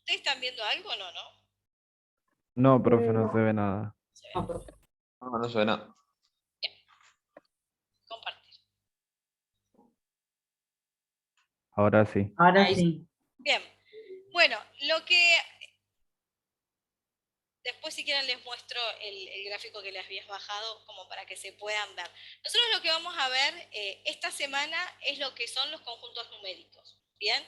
¿Ustedes están viendo algo? No, ¿no? No, profe, no se No. ve nada. Se ve. No, no suena. Bien, compartir. Ahora sí. Ahora Ahí. sí. Bien, bueno, lo que después si quieren les muestro el gráfico que les habías bajado como para que se puedan ver. Nosotros lo que vamos a ver esta semana es lo que son los conjuntos numéricos. Bien,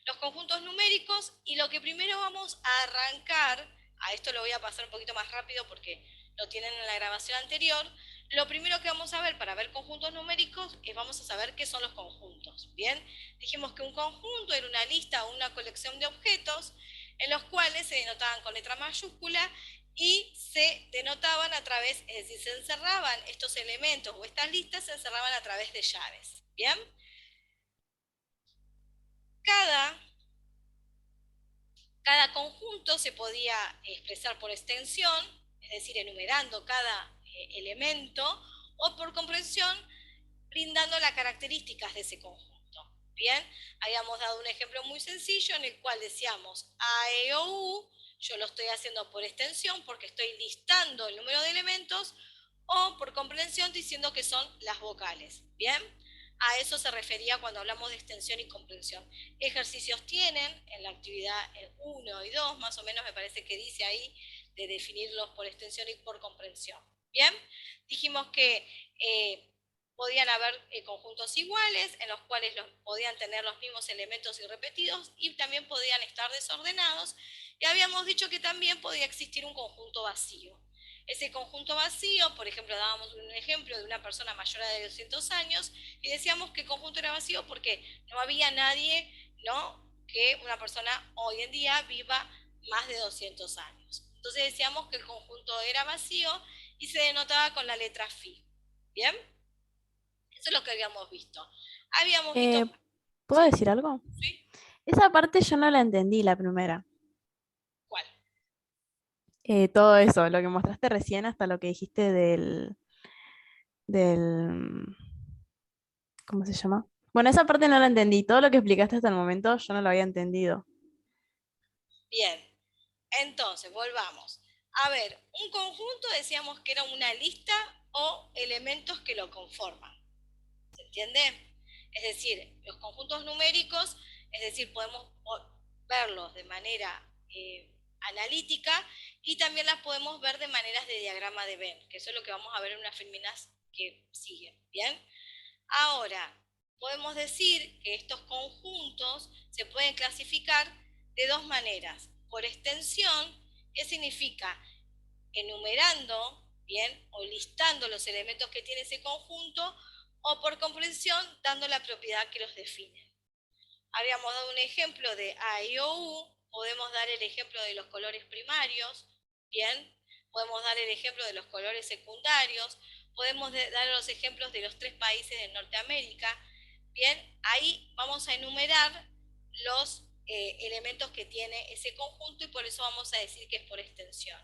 los conjuntos numéricos y lo que primero vamos a arrancar, a esto lo voy a pasar un poquito más rápido porque lo tienen en la grabación anterior. Lo primero que vamos a ver para ver conjuntos numéricos es vamos a saber qué son los conjuntos. Bien, dijimos que un conjunto era una lista o una colección de objetos en los cuales se denotaban con letra mayúscula y se denotaban a través, es decir, se encerraban estos elementos o estas listas se encerraban a través de llaves. Bien, cada conjunto se podía expresar por extensión, es decir, enumerando cada elemento, o por comprensión, brindando las características de ese conjunto. Bien, habíamos dado un ejemplo muy sencillo en el cual decíamos A, E, O, U, yo lo estoy haciendo por extensión porque estoy listando el número de elementos, o por comprensión diciendo que son las vocales. Bien, a eso se refería cuando hablamos de extensión y comprensión. Ejercicios tienen en la actividad 1 y 2, más o menos me parece que dice ahí, de definirlos por extensión y por comprensión. Bien, dijimos que podían haber conjuntos iguales, en los cuales podían tener los mismos elementos irrepetidos y también podían estar desordenados. Y habíamos dicho que también podía existir un conjunto vacío. Ese conjunto vacío, por ejemplo, dábamos un ejemplo de una persona mayor de 200 años y decíamos que el conjunto era vacío porque no había nadie, ¿no?, que una persona hoy en día viva más de 200 años. Entonces decíamos que el conjunto era vacío y se denotaba con la letra phi. ¿Bien? Eso es lo que habíamos visto. Habíamos visto... ¿Puedo ¿Sí? decir algo? ¿Sí? Esa parte yo no la entendí, la primera. ¿Cuál? Todo eso, lo que mostraste recién hasta lo que dijiste del, ¿cómo se llama? Bueno, esa parte no la entendí. Todo lo que explicaste hasta el momento yo no lo había entendido. Bien. Entonces, volvamos. A ver, un conjunto decíamos que era una lista o elementos que lo conforman. ¿Se entiende? Es decir, los conjuntos numéricos, es decir, podemos verlos de manera analítica y también las podemos ver de maneras de diagrama de Venn, que eso es lo que vamos a ver en unas feminas que siguen. ¿Bien? Ahora, podemos decir que estos conjuntos se pueden clasificar de dos maneras. Por extensión, que significa enumerando, bien, o listando los elementos que tiene ese conjunto, o por comprensión, dando la propiedad que los define. Habíamos dado un ejemplo de A, I, O, U, podemos dar el ejemplo de los colores primarios, bien, podemos dar el ejemplo de los colores secundarios, podemos dar los ejemplos de los 3 países de Norteamérica, bien, ahí vamos a enumerar los elementos que tiene ese conjunto y por eso vamos a decir que es por extensión.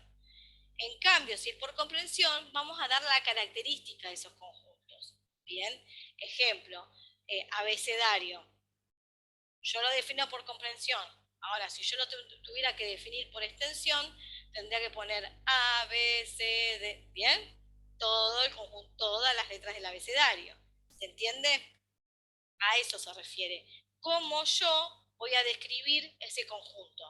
En cambio, si es por comprensión, vamos a dar la característica de esos conjuntos. Bien, ejemplo, abecedario. Yo lo defino por comprensión. Ahora, si yo lo tuviera que definir por extensión, tendría que poner A, B, C, D. ¿Bien? Todo el conjunto, todas las letras del abecedario. ¿Se entiende? A eso se refiere. ¿Cómo yo voy a describir ese conjunto?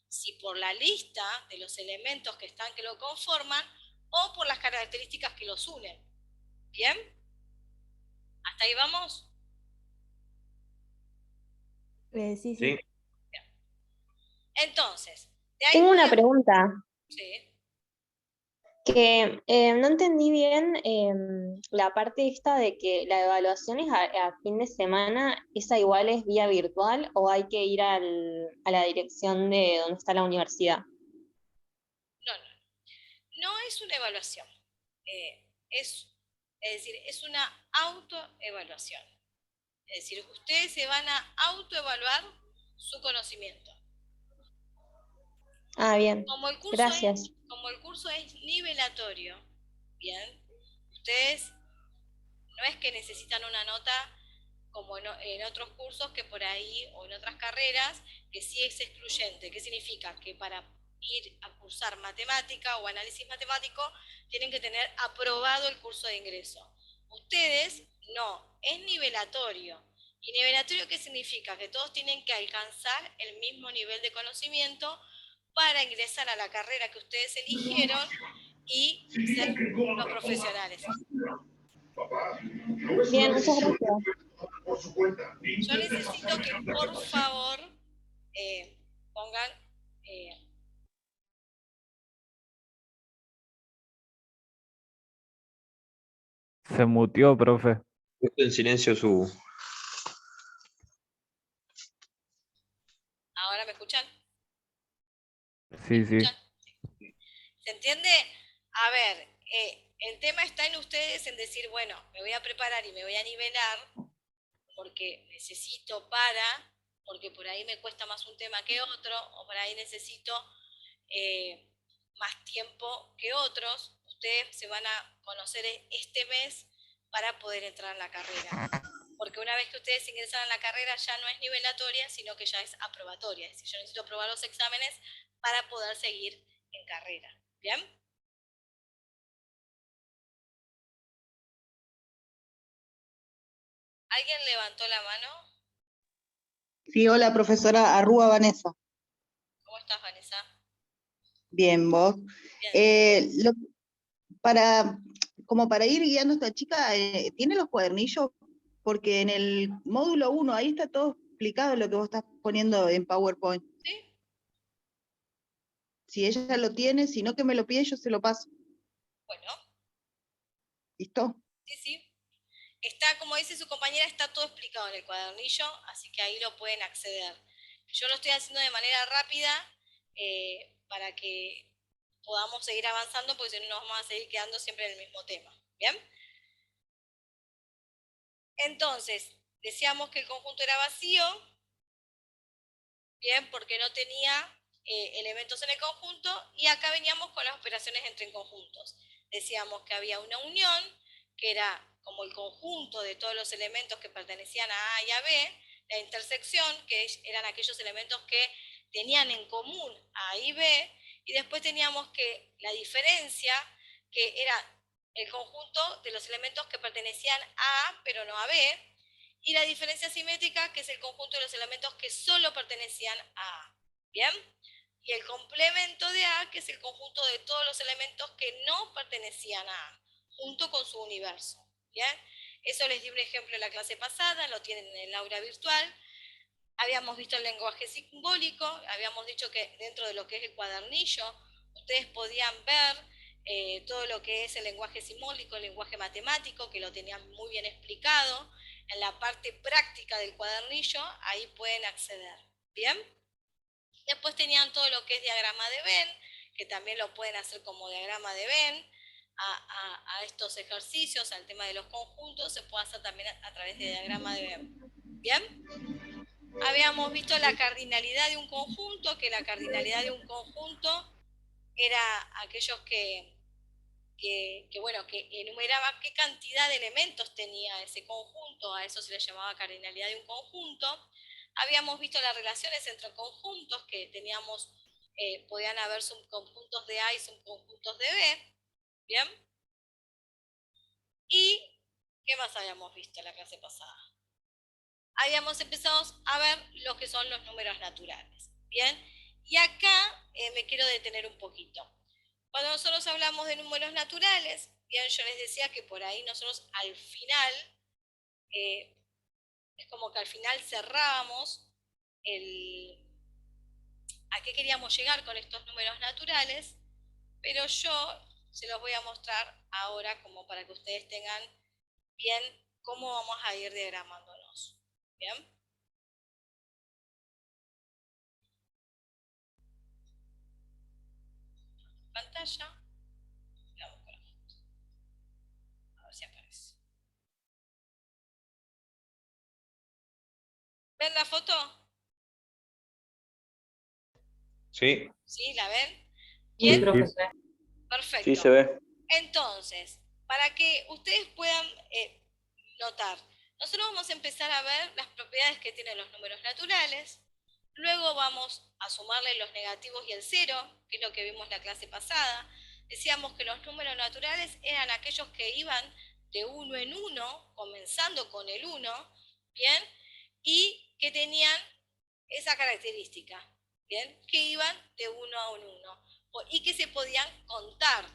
Si por la lista de los elementos que lo conforman o por las características que los unen. ¿Bien? ¿Hasta ahí vamos? Sí, sí. Sí. Bien. Entonces, de ahí Tengo una podemos... pregunta Sí. que no entendí bien la parte esta de que la evaluación es a fin de semana, ¿esa igual es vía virtual o hay que ir a la dirección de donde está la universidad? No, no. No es una evaluación. Es decir, es una autoevaluación. Es decir, ustedes se van a autoevaluar su conocimiento. Ah, bien, gracias. Como el curso es nivelatorio, bien, ustedes no es que necesitan una nota como en otros cursos que por ahí, o en otras carreras, que sí es excluyente. ¿Qué significa? Que para ir a cursar matemática o análisis matemático, tienen que tener aprobado el curso de ingreso. Ustedes no, es nivelatorio. ¿Y nivelatorio qué significa? Que todos tienen que alcanzar el mismo nivel de conocimiento para ingresar a la carrera que ustedes eligieron y ser los profesionales. Bien, muchas gracias. Yo necesito que por favor pongan... Se muteó, profe. Puesto en silencio su. ¿Ahora me escuchan? Sí, sí. ¿Se entiende? A ver, el tema está en ustedes en decir, bueno, me voy a preparar y me voy a nivelar porque necesito porque por ahí me cuesta más un tema que otro, o por ahí necesito más tiempo que otros. Ustedes se van a conocer este mes para poder entrar en la carrera. Porque una vez que ustedes ingresan a la carrera ya no es nivelatoria, sino que ya es aprobatoria. Es decir, yo necesito aprobar los exámenes para poder seguir en carrera. ¿Bien? ¿Alguien levantó la mano? Sí, hola profesora Arrúa Vanessa. ¿Cómo estás, Vanessa? Bien, vos. Bien. Como para ir guiando a esta chica, ¿tiene los cuadernillos? Porque en el módulo 1, ahí está todo explicado lo que vos estás poniendo en PowerPoint. ¿Sí? Si ella lo tiene, si no que me lo pide, yo se lo paso. Bueno. ¿Listo? Sí, sí. Está, como dice su compañera, está todo explicado en el cuadernillo, así que ahí lo pueden acceder. Yo lo estoy haciendo de manera rápida para que podamos seguir avanzando, porque si no nos vamos a seguir quedando siempre en el mismo tema. ¿Bien? Entonces, decíamos que el conjunto era vacío, bien, porque no tenía elementos en el conjunto, y acá veníamos con las operaciones entre conjuntos. Decíamos que había una unión, que era como el conjunto de todos los elementos que pertenecían a A y a B, la intersección, que eran aquellos elementos que tenían en común A y B, y después teníamos que la diferencia, que era el conjunto de los elementos que pertenecían a A, pero no a B, y la diferencia simétrica, que es el conjunto de los elementos que solo pertenecían a A. ¿Bien? Y el complemento de A, que es el conjunto de todos los elementos que no pertenecían a A, junto con su universo. ¿Bien? Eso les di un ejemplo en la clase pasada, lo tienen en el aula virtual. Habíamos visto el lenguaje simbólico, habíamos dicho que dentro de lo que es el cuadernillo, ustedes podían ver todo lo que es el lenguaje simbólico, el lenguaje matemático, que lo tenían muy bien explicado. En la parte práctica del cuadernillo, ahí pueden acceder. ¿Bien? Después tenían todo lo que es diagrama de Venn, que también lo pueden hacer como diagrama de Venn. A estos ejercicios, al tema de los conjuntos, se puede hacer también a través de diagrama de Venn. ¿Bien? Habíamos visto la cardinalidad de un conjunto, que la cardinalidad de un conjunto era aquellos que enumeraba qué cantidad de elementos tenía ese conjunto, a eso se le llamaba cardinalidad de un conjunto. Habíamos visto las relaciones entre conjuntos, que teníamos, podían haber subconjuntos de A y subconjuntos de B. ¿Bien? ¿Y qué más habíamos visto en la clase pasada? Habíamos empezado a ver lo que son los números naturales. ¿Bien? Y acá me quiero detener un poquito. Cuando nosotros hablamos de números naturales, bien, yo les decía que por ahí nosotros al final, es como que al final cerrábamos a qué queríamos llegar con estos números naturales, pero yo se los voy a mostrar ahora como para que ustedes tengan bien cómo vamos a ir diagramándonos. ¿Bien? Pantalla. Vamos con la foto. A ver si aparece. ¿Ven la foto? Sí, ¿Sí? ¿La ven? Sí, ¿Bien? profesor. Perfecto. sí se ve. Entonces, para que ustedes puedan notar, Nosotros vamos a empezar a ver las propiedades que tienen los números naturales. Luego vamos a sumarle los negativos y el 0, que es lo que vimos la clase pasada. Decíamos que los números naturales eran aquellos que iban de 1 en 1, comenzando con el 1, ¿bien? Y que tenían esa característica, ¿bien? Que iban de 1 a 1 y que se podían contar.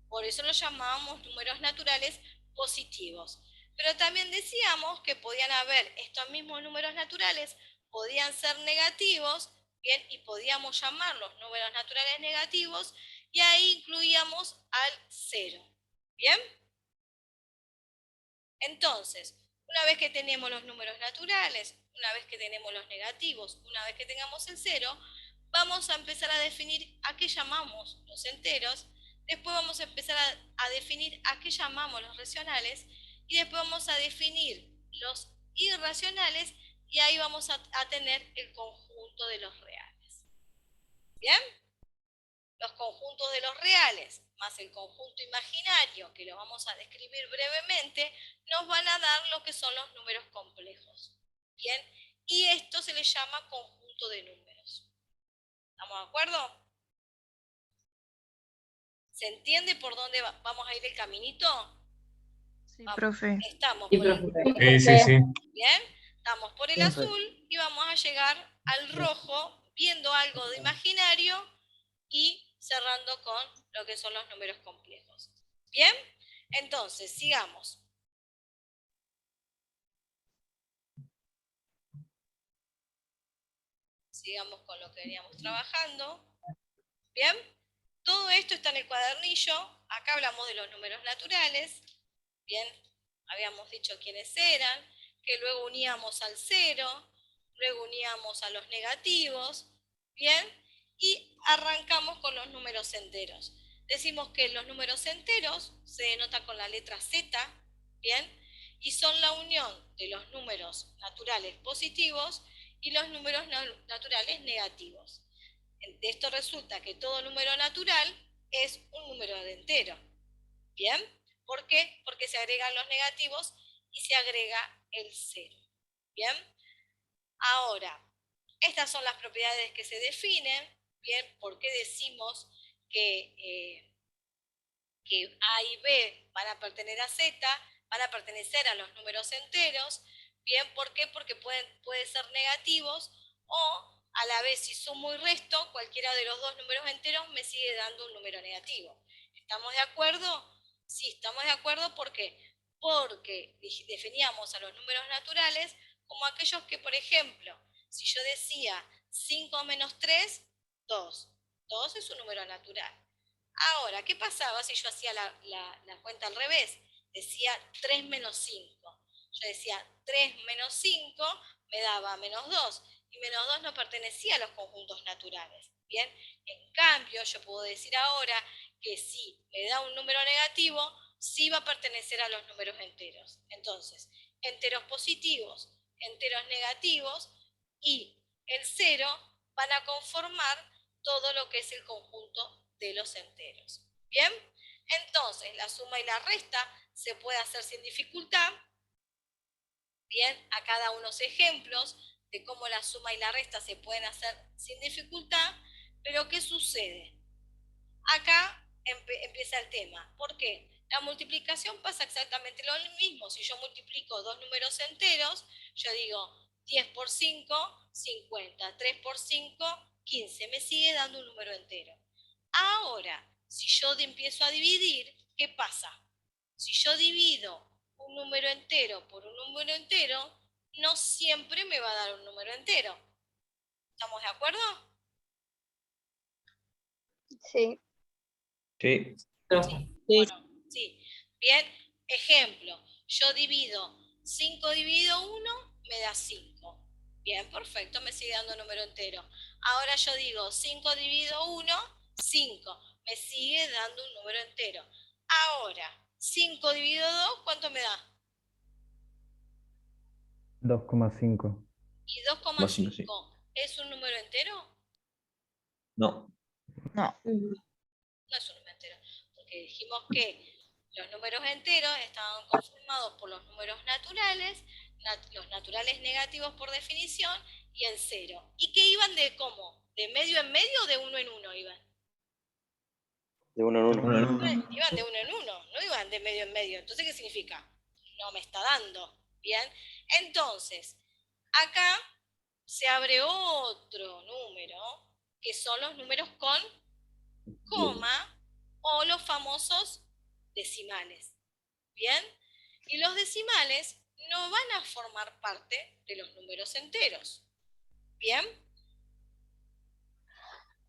Por eso los llamábamos números naturales positivos. Pero también decíamos que podían haber estos mismos números naturales, podían ser negativos, ¿bien? Y podíamos llamarlos números naturales negativos, y ahí incluíamos al 0, ¿bien? Entonces, una vez que tenemos los números naturales, una vez que tenemos los negativos, una vez que tengamos el 0, vamos a empezar a definir a qué llamamos los enteros, después vamos a empezar a definir a qué llamamos los racionales, y después vamos a definir los irracionales, y ahí vamos a tener el conjunto de los reales. ¿Bien? Los conjuntos de los reales más el conjunto imaginario, que lo vamos a describir brevemente, nos van a dar lo que son los números complejos. ¿Bien? Y esto se le llama conjunto de números. ¿Estamos de acuerdo? ¿Se entiende por dónde vamos a ir el caminito? Sí, Vamos. profe. Estamos Sí, por el... profe. Sí, sí. Bien, estamos por el Sí, profe. azul y vamos a llegar al rojo viendo algo de imaginario y cerrando con lo que son los números complejos. Bien, entonces sigamos. Sigamos con lo que veníamos trabajando. Bien, todo esto está en el cuadernillo. Acá hablamos de los números naturales. Bien, habíamos dicho quiénes eran, que luego uníamos al 0, luego uníamos a los negativos. Bien, y arrancamos con los números enteros. Decimos que los números enteros se denotan con la letra Z, ¿bien? Y son la unión de los números naturales positivos y los números naturales negativos. De esto resulta que todo número natural es un número de entero, ¿bien? ¿Por qué? Porque se agregan los negativos y se agrega el 0, ¿bien? Ahora, estas son las propiedades que se definen, ¿bien? ¿Por qué decimos que A y B van a pertenecer a Z, van a pertenecer a los números enteros? ¿Bien? ¿Por qué? Porque pueden ser negativos o a la vez si sumo y resto, cualquiera de los dos números enteros me sigue dando un número negativo. ¿Estamos de acuerdo? Sí, estamos de acuerdo. ¿Por qué? Porque definíamos a los números naturales como aquellos que, por ejemplo, si yo decía 5 menos 3, 2. 2 es un número natural. Ahora, ¿qué pasaba si yo hacía la cuenta al revés? Decía 3 menos 5. Yo decía 3 menos 5 me daba menos 2. Y menos 2 no pertenecía a los conjuntos naturales. Bien, en cambio, yo puedo decir ahora que si me da un número negativo, sí va a pertenecer a los números enteros. Entonces, enteros positivos, enteros negativos y el 0 van a conformar todo lo que es el conjunto de los enteros. ¿Bien? Entonces, la suma y la resta se puede hacer sin dificultad. Bien, acá da unos ejemplos de cómo la suma y la resta se pueden hacer sin dificultad, pero ¿qué sucede? Acá empieza el tema. ¿Por qué? La multiplicación pasa exactamente lo mismo. Si yo multiplico dos números enteros, yo digo 10 por 5, 50. 3 por 5, 15. Me sigue dando un número entero. Ahora, si yo empiezo a dividir, ¿qué pasa? Si yo divido un número entero por un número entero, no siempre me va a dar un número entero. ¿Estamos de acuerdo? Sí. Sí. Bueno, sí. Bien, ejemplo, yo divido 5 dividido 1, me da 5. Bien, perfecto, me sigue dando número entero. Ahora yo digo 5 dividido 1, 5. Me sigue dando un número entero. Ahora, 5 dividido 2, ¿cuánto me da? 2,5. ¿Y 2,5 es un número entero? No. No. No es un número entero, porque dijimos que los números enteros estaban conformados por los números naturales, los naturales negativos por definición y el 0. ¿Y qué iban de cómo? ¿De medio en medio o de uno en uno iban? De uno en uno. Uno en uno. Iban de uno en uno, no iban de medio en medio. Entonces, ¿qué significa? No me está dando. Bien, entonces, acá se abre otro número, que son los números con coma o los famosos decimales. Bien, y los decimales no van a formar parte de los números enteros. Bien,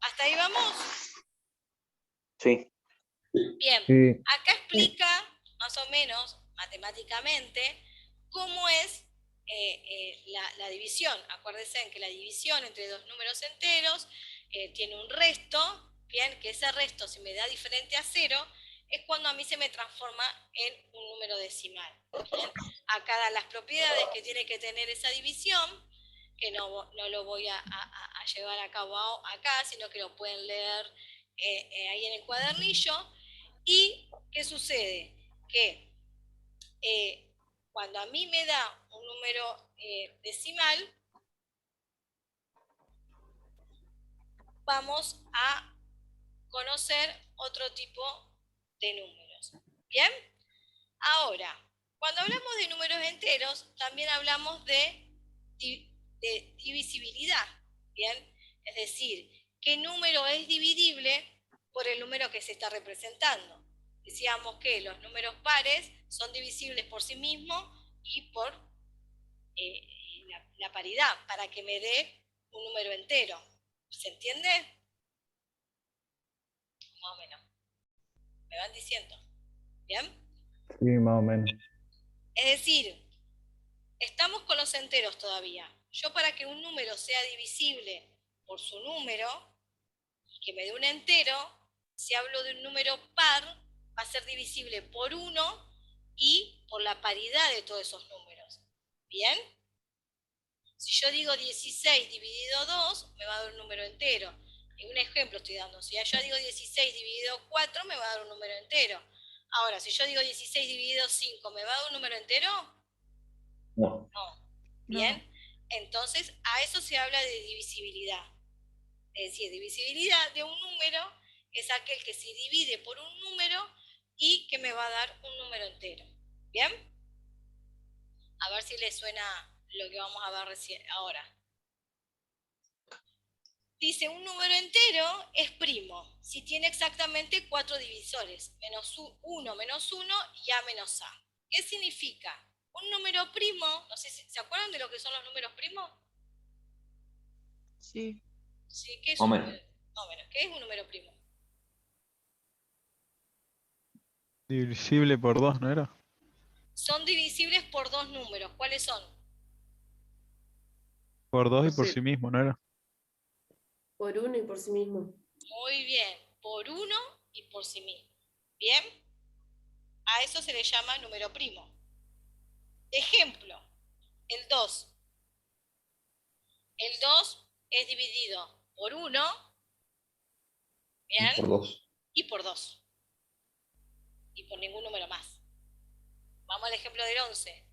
¿hasta ahí vamos? Sí. Bien, Sí, acá explica más o menos matemáticamente cómo es la división. Acuérdense en que la división entre dos números enteros tiene un resto, bien, que ese resto si me da diferente a 0 es cuando a mí se me transforma en un número decimal. ¿Bien? Acá dan las propiedades que tiene que tener esa división, que no lo voy a llevar a cabo acá, sino que lo pueden leer ahí en el cuadernillo. ¿Y qué sucede? Que cuando a mí me da un número decimal, vamos a conocer otro tipo de números. ¿Bien? Ahora, cuando hablamos de números enteros, también hablamos de divisibilidad. ¿Bien? Es decir, ¿qué número es dividible por el número que se está representando? Decíamos que los números pares son divisibles por sí mismos y por la paridad, para que me dé un número entero. ¿Se entiende? Más o menos. ¿Me van diciendo? ¿Bien? sí, más o menos. Es decir, estamos con los enteros todavía. Yo para que un número sea divisible por su número, y que me dé un entero, si hablo de un número par, va a ser divisible por 1 y por la paridad de todos esos números. ¿Bien? Si yo digo 16 dividido 2, me va a dar un número entero. Un ejemplo estoy dando. Si yo digo 16 dividido 4, me va a dar un número entero. Ahora, si yo digo 16 dividido 5, ¿me va a dar un número entero? No. No. ¿Bien? Entonces, a eso se habla de divisibilidad. Es decir, divisibilidad de un número es aquel que se divide por un número y que me va a dar un número entero. ¿Bien? A ver si les suena lo que vamos a ver recién, ahora. Dice, un número entero es primo si tiene exactamente 4 divisores, menos 1 menos 1 y a menos a. ¿Qué significa? Un número primo, no sé si se acuerdan de lo que son los números primos. Sí. Sí, ¿qué es Más o un menos. número? Más o menos, ¿qué es un número primo? Divisible por 2, ¿no era? Son divisibles por dos números. ¿Cuáles son? Por 2 y Por por cero. sí mismo, ¿no era? Por uno y por sí mismo. Muy bien, por 1 y por sí mismo. ¿Bien? A eso se le llama número primo. Ejemplo, el 2. El 2 es dividido por 1, ¿bien? Por 2. Y por 2. Y por ningún número más. Vamos al ejemplo del 11.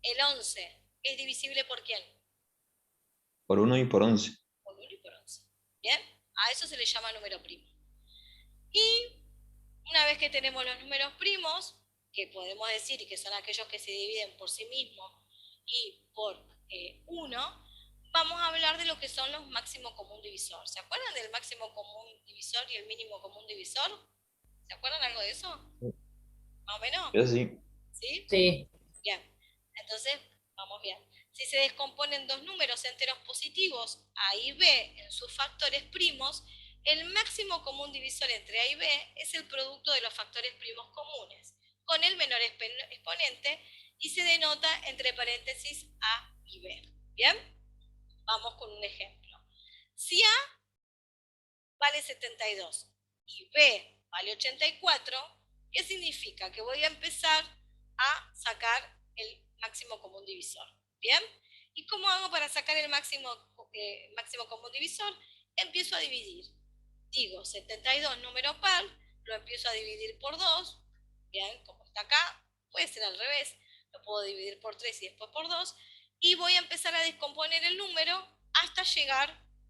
El 11 es divisible por quién? Por 1 y por 11. Por 1 y por 11. ¿Bien? A eso se le llama número primo. Y una vez que tenemos los números primos, que podemos decir que son aquellos que se dividen por sí mismos y por 1, vamos a hablar de lo que son los máximo común divisor. ¿Se acuerdan del máximo común divisor y el mínimo común divisor? ¿Se acuerdan algo de eso? ¿Más o menos? Eso sí. ¿Sí? Sí. Bien. Entonces, vamos bien. Si se descomponen dos números enteros positivos, A y B, en sus factores primos, el máximo común divisor entre A y B es el producto de los factores primos comunes, con el menor exponente, y se denota entre paréntesis A y B. ¿Bien? Vamos con un ejemplo. Si A vale 72 y B vale 84, ¿qué significa? Que voy a empezar a sacar el máximo común divisor. ¿Bien? ¿Y cómo hago para sacar el máximo común divisor? Empiezo a dividir. Digo, 72 número par, lo empiezo a dividir por 2. Bien, como está acá, puede ser al revés. Lo puedo dividir por 3 y después por 2. y voy a empezar a descomponer el número hasta llegar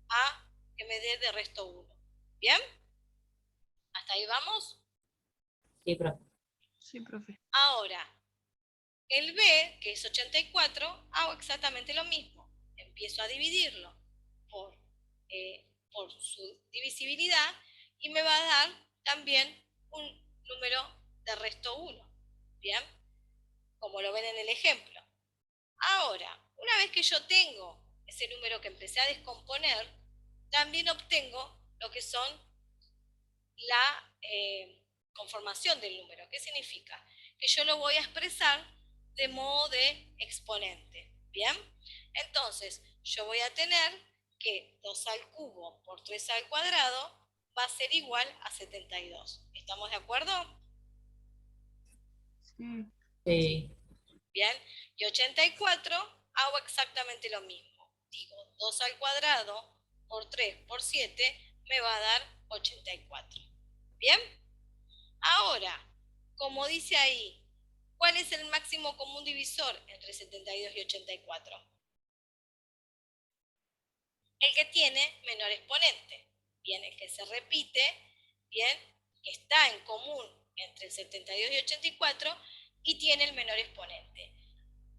a que me dé de resto 1. ¿Bien? ¿Hasta ahí vamos? Sí, profe. Sí, profe. Ahora, el B, que es 84, hago exactamente lo mismo. Empiezo a dividirlo por su divisibilidad y me va a dar también un número de resto 1. ¿Bien? Como lo ven en el ejemplo. Ahora, una vez que yo tengo ese número que empecé a descomponer, también obtengo lo que son la conformación del número. ¿Qué significa? Que yo lo voy a expresar de modo de exponente. ¿Bien? Entonces, yo voy a tener que 2 al cubo por 3 al cuadrado va a ser igual a 72. ¿Estamos de acuerdo? Sí. Sí. Bien, y 84 hago exactamente lo mismo. Digo, 2 al cuadrado por 3 por 7 me va a dar 84. ¿Bien? Ahora, como dice ahí, ¿cuál es el máximo común divisor entre 72 y 84? El que tiene menor exponente. Bien, el que se repite, bien, que está en común entre 72 y 84 y tiene el menor exponente.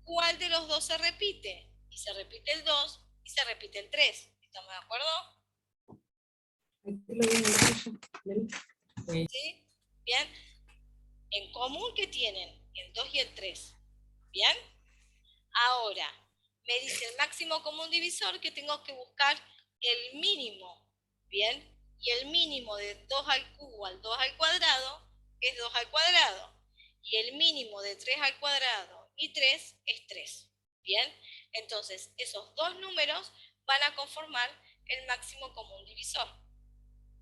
¿Cuál de los dos se repite? Y se repite el 2 y se repite el 3. ¿Estamos de acuerdo? ¿Sí? Bien. En común que tienen el 2 y el 3. ¿Bien? Ahora, me dice el máximo común divisor que tengo que buscar el mínimo. ¿Bien? Y el mínimo de 2 al cubo al 2 al cuadrado es 2 al cuadrado. Y el mínimo de 3 al cuadrado y 3 es 3. ¿Bien? Entonces, esos dos números van a conformar el máximo común divisor.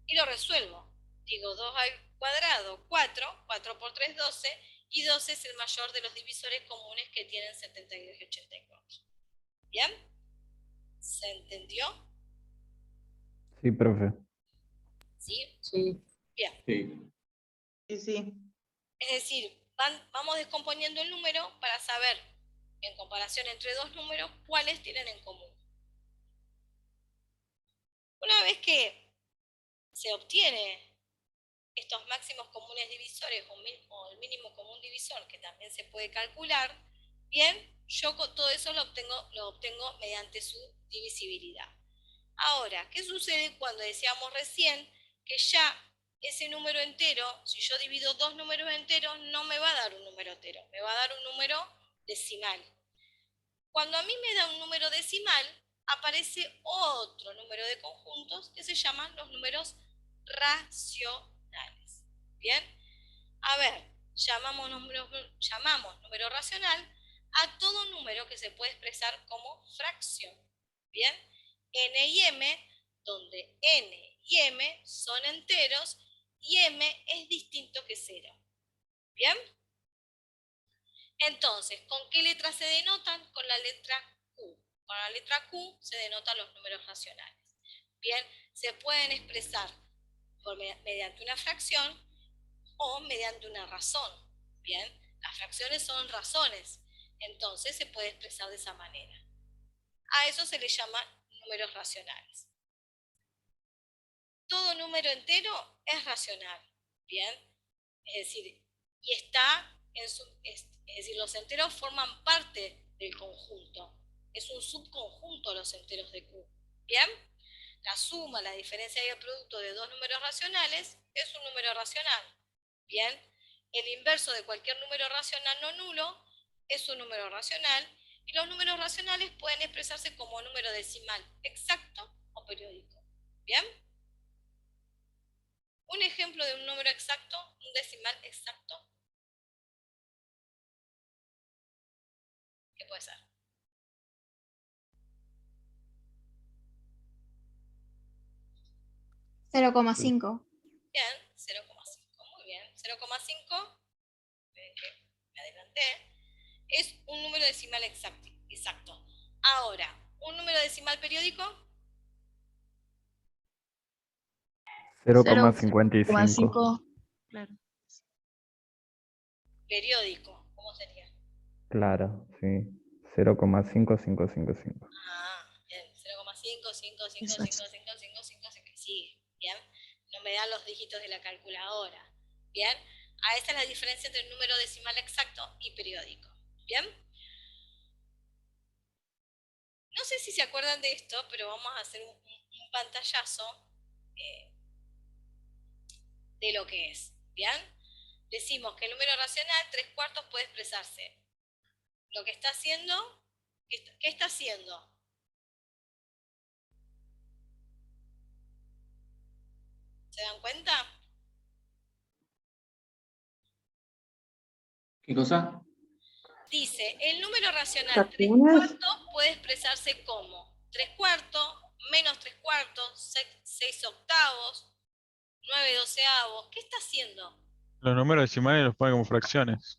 Y lo resuelvo. Digo 2 al cuadrado, 4, 4 por 3, 12, y 12 es el mayor de los divisores comunes que tienen 72 y 84. ¿Bien? ¿Se entendió? Sí, profe. ¿Sí? Sí. Bien. Sí. Sí, sí. Es decir, vamos descomponiendo el número para saber, en comparación entre dos números, cuáles tienen en común. Una vez que se obtiene estos máximos comunes divisores o el mínimo común divisor, que también se puede calcular, bien, yo con todo eso lo obtengo mediante su divisibilidad. Ahora, ¿qué sucede cuando decíamos recién que ya ese número entero, si yo divido dos números enteros, no me va a dar un número entero, me va a dar un número decimal? Cuando a mí me da un número decimal, aparece otro número de conjuntos que se llaman los números racionales. ¿Bien? A ver, llamamos número racional a todo número que se puede expresar como fracción. ¿Bien? N y M, donde N y M son enteros y M es distinto que 0. ¿Bien? Entonces, ¿con qué letras se denotan? Con la letra Q. Con la letra Q se denotan los números racionales. Bien, se pueden expresar mediante una fracción o mediante una razón. Bien, las fracciones son razones, entonces se puede expresar de esa manera. A eso se le llama números racionales. Todo número entero es racional. Bien, es decir, y está es decir, los enteros forman parte del conjunto. Es un subconjunto los enteros de Q. ¿Bien? La suma, la diferencia y el producto de dos números racionales es un número racional. ¿Bien? El inverso de cualquier número racional no nulo es un número racional, y los números racionales pueden expresarse como número decimal exacto o periódico. ¿Bien? Un ejemplo de un número exacto, un decimal exacto. ¿Qué puede ser? Cero coma cinco. Bien, 0,5. Muy bien. 0,5, me adelanté, es un número decimal exacto. Ahora, un número decimal periódico. 0,55. Claro. Periódico, ¿cómo sería? Claro, sí. 0,5555. Bien, 0,5555555, sigue, bien. No me dan los dígitos de la calculadora, bien. Esta es la diferencia entre el número decimal exacto y periódico, bien. No sé si se acuerdan de esto, pero vamos a hacer un pantallazo de lo que es, bien. Decimos que el número racional 3/4 puede expresarse. Lo que está haciendo, ¿qué está haciendo? ¿Se dan cuenta? ¿Qué cosa? Dice, el número racional 3/4 puede expresarse como 3/4, menos 3/4, 6/8, 9/12. ¿Qué está haciendo? Los números decimales los pone como fracciones.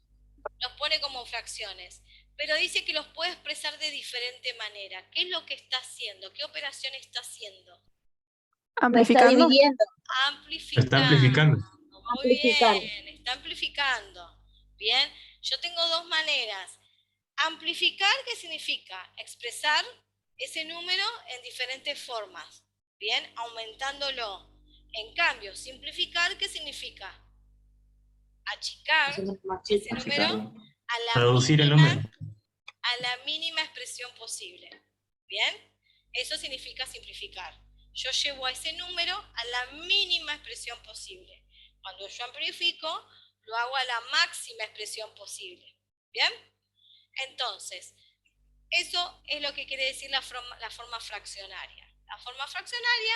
Los pone como fracciones. Pero dice que los puede expresar de diferente manera. ¿Qué es lo que está haciendo? ¿Qué operación está haciendo? Amplificando. Está dividiendo. Amplificando. Está amplificando. Muy bien, está amplificando. Bien, yo tengo dos maneras. Amplificar, ¿qué significa? Expresar ese número en diferentes formas. Bien, aumentándolo. En cambio, simplificar, ¿qué significa? Achicar ese número Reducir el número. a la mínima expresión posible. ¿Bien? Eso significa simplificar. Yo llevo a ese número a la mínima expresión posible. Cuando yo amplifico, lo hago a la máxima expresión posible. ¿Bien? Entonces, eso es lo que quiere decir la forma fraccionaria. La forma fraccionaria,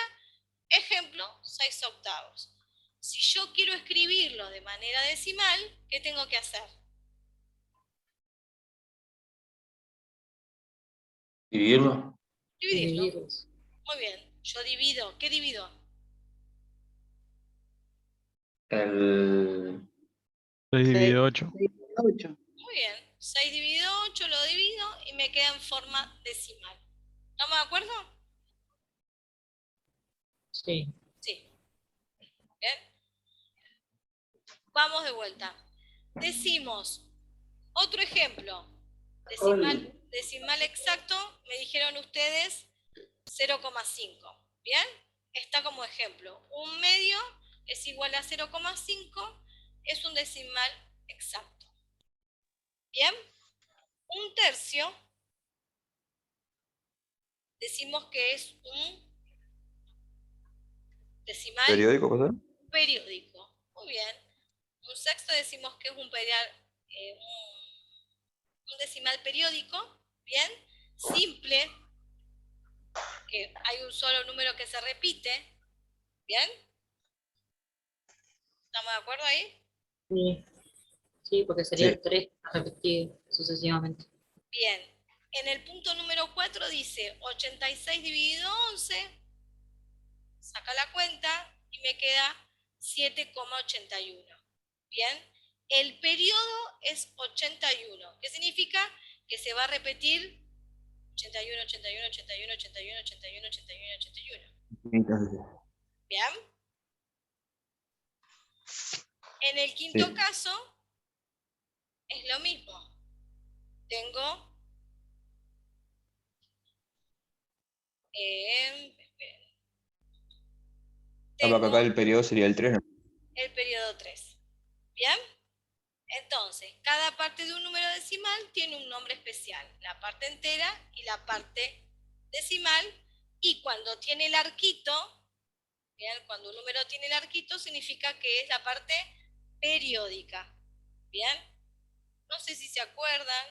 ejemplo, 6/8. Si yo quiero escribirlo de manera decimal, ¿qué tengo que hacer? ¿Dividirlo? Dividirlo. Muy bien. Yo divido. ¿Qué divido? El 6 dividido 8. Muy bien. 6 dividido 8 lo divido y me queda en forma decimal. ¿Estamos de acuerdo? Sí. Sí. Bien. Vamos de vuelta. Decimos, otro ejemplo. Decimal exacto, me dijeron ustedes 0,5. ¿Bien? Está como ejemplo. 1/2 es igual a 0,5, es un decimal exacto. ¿Bien? 1/3 decimos que es un decimal ¿Periódico, pastor? periódico. Muy bien. 1/6 decimos que es un decimal periódico. Bien. Simple, que hay un solo número que se repite. ¿Bien? ¿Estamos de acuerdo ahí? Sí. Sí, porque sería Sí. el 3 repetido sucesivamente. Bien. En el punto número 4 dice 86 dividido 11. Saca la cuenta y me queda 7,81. Bien. El periodo es 81. ¿Qué significa? Que se va a repetir 81, 81, 81, 81, 81, 81, 81. ¿Bien? En el quinto caso es lo mismo. Tengo Acá el periodo sería el 3, ¿no? el periodo 3. ¿Bien? Entonces, cada parte de un número decimal tiene un nombre especial. La parte entera y la parte decimal. Y cuando tiene el arquito, ¿bien? Cuando un número tiene el arquito, significa que es la parte periódica. ¿Bien? No sé si se acuerdan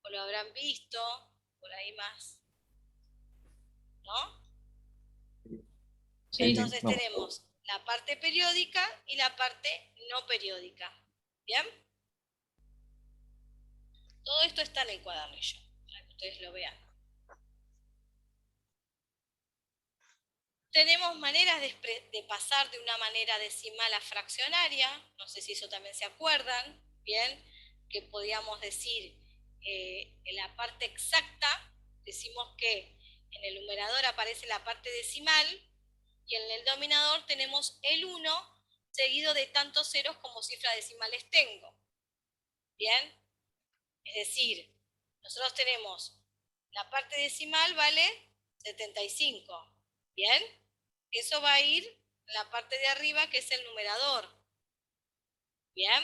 o lo habrán visto por ahí más. ¿No? Sí. Entonces tenemos la parte periódica y la parte no periódica. ¿Bien? Todo esto está en el cuadernillo, para que ustedes lo vean. Tenemos maneras de pasar de una manera decimal a fraccionaria, no sé si eso también se acuerdan, ¿bien? Que podíamos decir en la parte exacta, decimos que en el numerador aparece la parte decimal y en el denominador tenemos el 1 seguido de tantos ceros como cifras decimales tengo. ¿Bien? Es decir, nosotros tenemos la parte decimal vale 75. ¿Bien? Eso va a ir en la parte de arriba, que es el numerador. ¿Bien?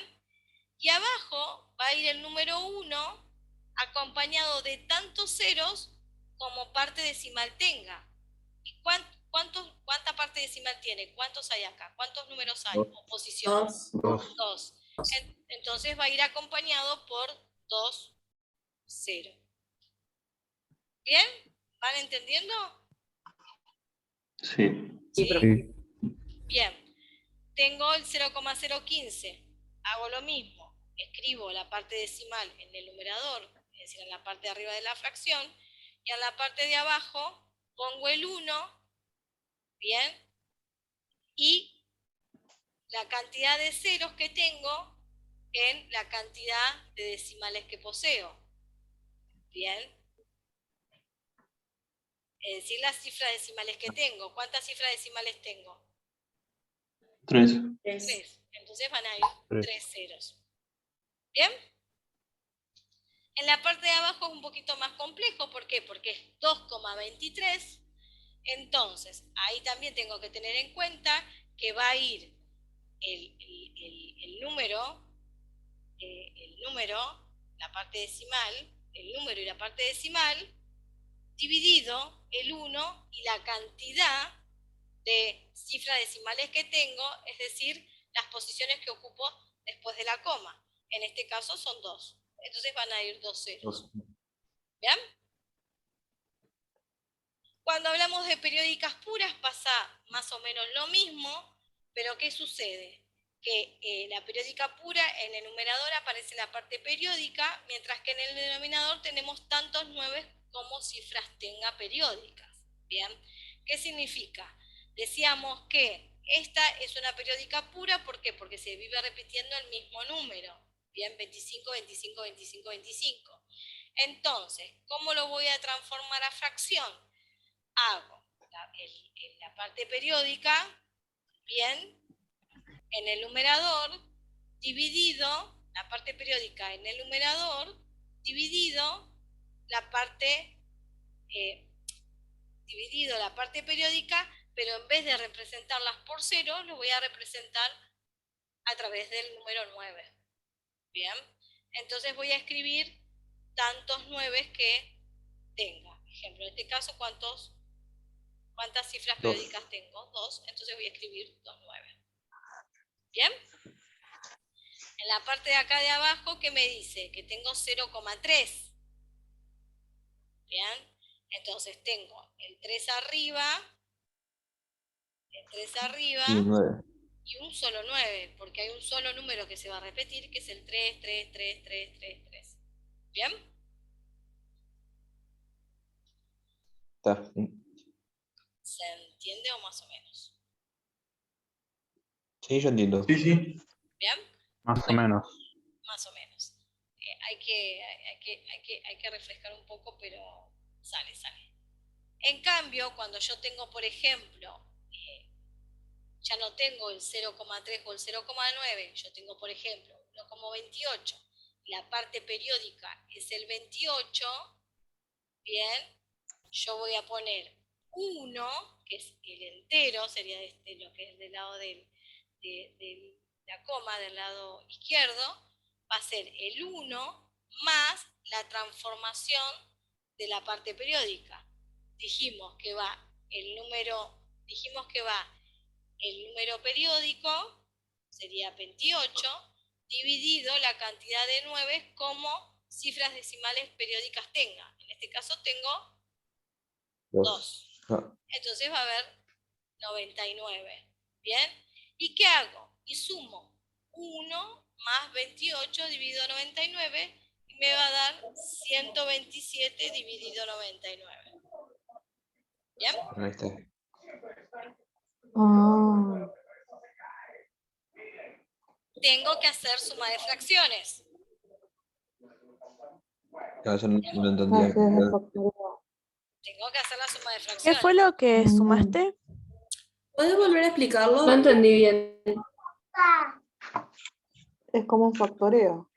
Y abajo va a ir el número 1 acompañado de tantos ceros como parte decimal tenga. ¿Y cuánta parte decimal tiene? ¿Cuántos hay acá? ¿Cuántos números hay? ¿O posiciones? Dos. Entonces va a ir acompañado por 2 0. ¿Bien? ¿Van entendiendo? Sí. Sí, profe. Bien. Tengo el 0,015. Hago lo mismo. Escribo la parte decimal en el numerador, es decir, en la parte de arriba de la fracción, y en la parte de abajo pongo el 1, ¿bien? Y la cantidad de ceros que tengo en la cantidad de decimales que poseo. ¿Bien? Es decir, las cifras decimales que tengo. ¿Cuántas cifras decimales tengo? 3. 3. Entonces van a ir 3 ceros. ¿Bien? En la parte de abajo es un poquito más complejo. ¿Por qué? Porque es 2,23. Entonces, ahí también tengo que tener en cuenta que va a ir el número, la parte decimal, el número y la parte decimal, dividido el 1 y la cantidad de cifras decimales que tengo, es decir, las posiciones que ocupo después de la coma. En este caso son 2. Entonces van a ir 2 ceros. ¿Bien? Cuando hablamos de periódicas puras pasa más o menos lo mismo, pero ¿qué sucede? Que la periódica pura en el numerador aparece la parte periódica, mientras que en el denominador tenemos tantos 9 como cifras tenga periódicas. ¿Bien? ¿Qué significa? Decíamos que esta es una periódica pura, ¿por qué? Porque se vive repitiendo el mismo número. Bien, 25, 25, 25, 25. Entonces, ¿cómo lo voy a transformar a fracción? Hago la parte periódica, bien, en el numerador, dividido, la parte periódica en el numerador, dividido la parte periódica, pero en vez de representarlas por 0, lo voy a representar a través del número 9. Bien, entonces voy a escribir tantos 9 que tenga. Ejemplo, en este caso, ¿cuántas cifras periódicas tengo? 2, entonces voy a escribir 2 9. ¿Bien? En la parte de acá de abajo, ¿qué me dice? Que tengo 0,3. ¿Bien? Entonces tengo el 3 arriba, y un solo 9, porque hay un solo número que se va a repetir, que es el 3, 3, 3, 3, 3, 3. ¿Bien? Está. ¿Se entiende o más o menos? Sí, yo entiendo. Sí, sí. ¿Bien? Más o menos. Más o menos. Hay que refrescar un poco, pero sale. En cambio, cuando yo tengo, por ejemplo, ya no tengo el 0,3 o el 0,9, yo tengo, por ejemplo, 1,28, la parte periódica es el 28, bien, yo voy a poner 1, que es el entero, sería lo que es del lado de la coma, del lado izquierdo, va a ser el 1 más la transformación de la parte periódica. Dijimos que va el número periódico, sería 28, dividido la cantidad de 9 como cifras decimales periódicas tenga. En este caso tengo 2. Entonces va a haber 99. ¿Bien? ¿Y qué hago? Y sumo 1 más 28 dividido 99 y me va a dar 127 dividido 99. ¿Bien? Ahí está. Tengo que hacer suma de fracciones. No, eso no entendía. Tengo que hacer la suma de ¿Qué fracciones. fue lo que sumaste? ¿Puedes volver a explicarlo? No entendí bien. Es como un factoreo.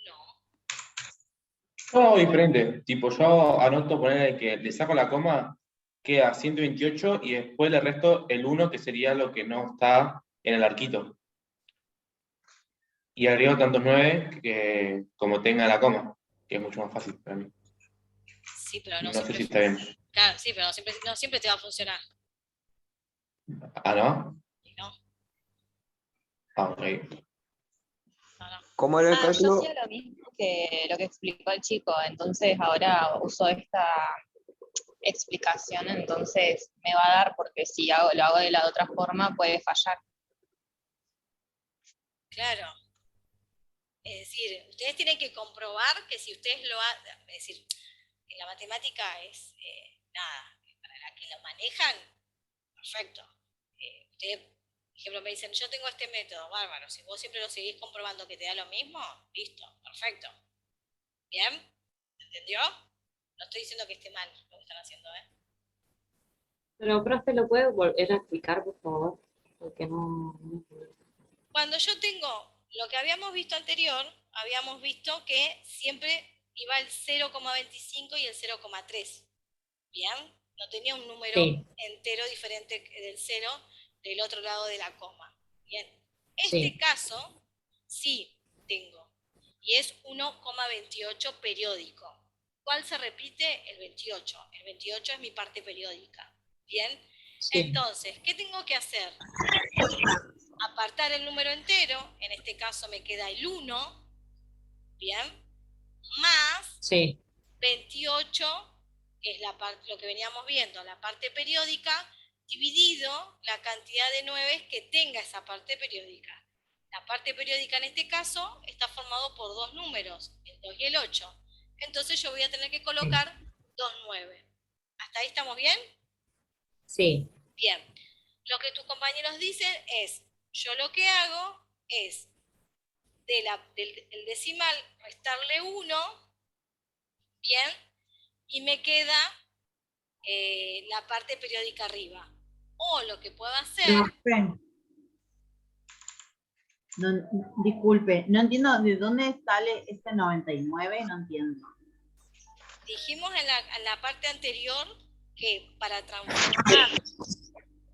No. Yo hago diferente. Tipo, yo anoto poner que le saco la coma, queda 128 y después le resto el 1, que sería lo que no está en el arquito. Y agrego tantos 9 que, como tenga la coma, que es mucho más fácil para mí. Sí, pero no, No sé siempre. si está bien. Claro, sí, pero no siempre te va a funcionar. Ah, ¿no? ¿No? Ah, ok. ¿Cómo era el Yo cálculo? hacía lo mismo que lo que explicó el chico, entonces ahora uso esta explicación, entonces me va a dar, porque si lo hago de la otra forma puede fallar. Claro. Es decir, ustedes tienen que comprobar que si ustedes lo hacen, es decir, en la matemática es nada, para la que lo manejan, perfecto. Ustedes, por ejemplo, me dicen, yo tengo este método, bárbaro, si vos siempre lo seguís comprobando que te da lo mismo, listo, perfecto. ¿Bien? ¿Entendió? No estoy diciendo que esté mal lo que están haciendo, ¿eh? Pero, profe, ¿lo puede volver a explicar, por favor? Porque no... Cuando yo tengo lo que habíamos visto anterior, habíamos visto que siempre iba el 0,25 y el 0,3. ¿Bien? No tenía un número Sí. entero diferente del 0 del otro lado de la coma. Bien. Sí. Este caso sí tengo. Y es 1,28 periódico. ¿Cuál se repite? El 28. El 28 es mi parte periódica. ¿Bien? Sí. Entonces, ¿qué tengo que hacer? Apartar el número entero, en este caso me queda el 1, ¿bien? Más Sí. 28, que es lo que veníamos viendo, la parte periódica, dividido la cantidad de 9 que tenga esa parte periódica. La parte periódica en este caso está formado por dos números, el 2 y el 8. Entonces yo voy a tener que colocar 2 9. ¿Hasta ahí estamos bien? Sí. Bien. Lo que tus compañeros dicen es, yo lo que hago es del decimal restarle 1, bien, y me queda la parte periódica arriba. O lo que puedo hacer... No, disculpe, no entiendo de dónde sale este 99, no entiendo. Dijimos en la parte anterior que para transformar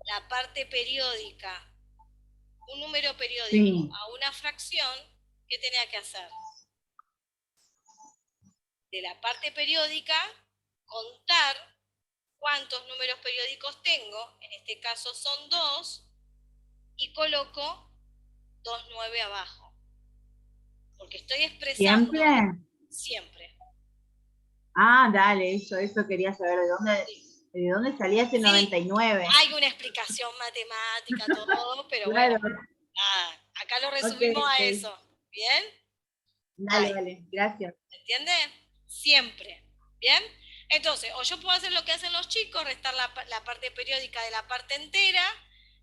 la parte periódica, un número periódico, Sí. a una fracción, ¿qué tenía que hacer? De la parte periódica, contar cuántos números periódicos tengo, en este caso son 2, y coloco 2 9 abajo. Porque estoy expresando... ¿Siempre? Siempre. Ah, dale, eso quería saber, ¿de dónde salía ese Sí, 99? hay una explicación matemática, todo, pero Claro. bueno, nada, acá lo resumimos a eso. ¿Bien? Dale, vale, gracias. ¿Se entiende? Siempre. ¿Bien? Entonces, o yo puedo hacer lo que hacen los chicos, restar la parte periódica de la parte entera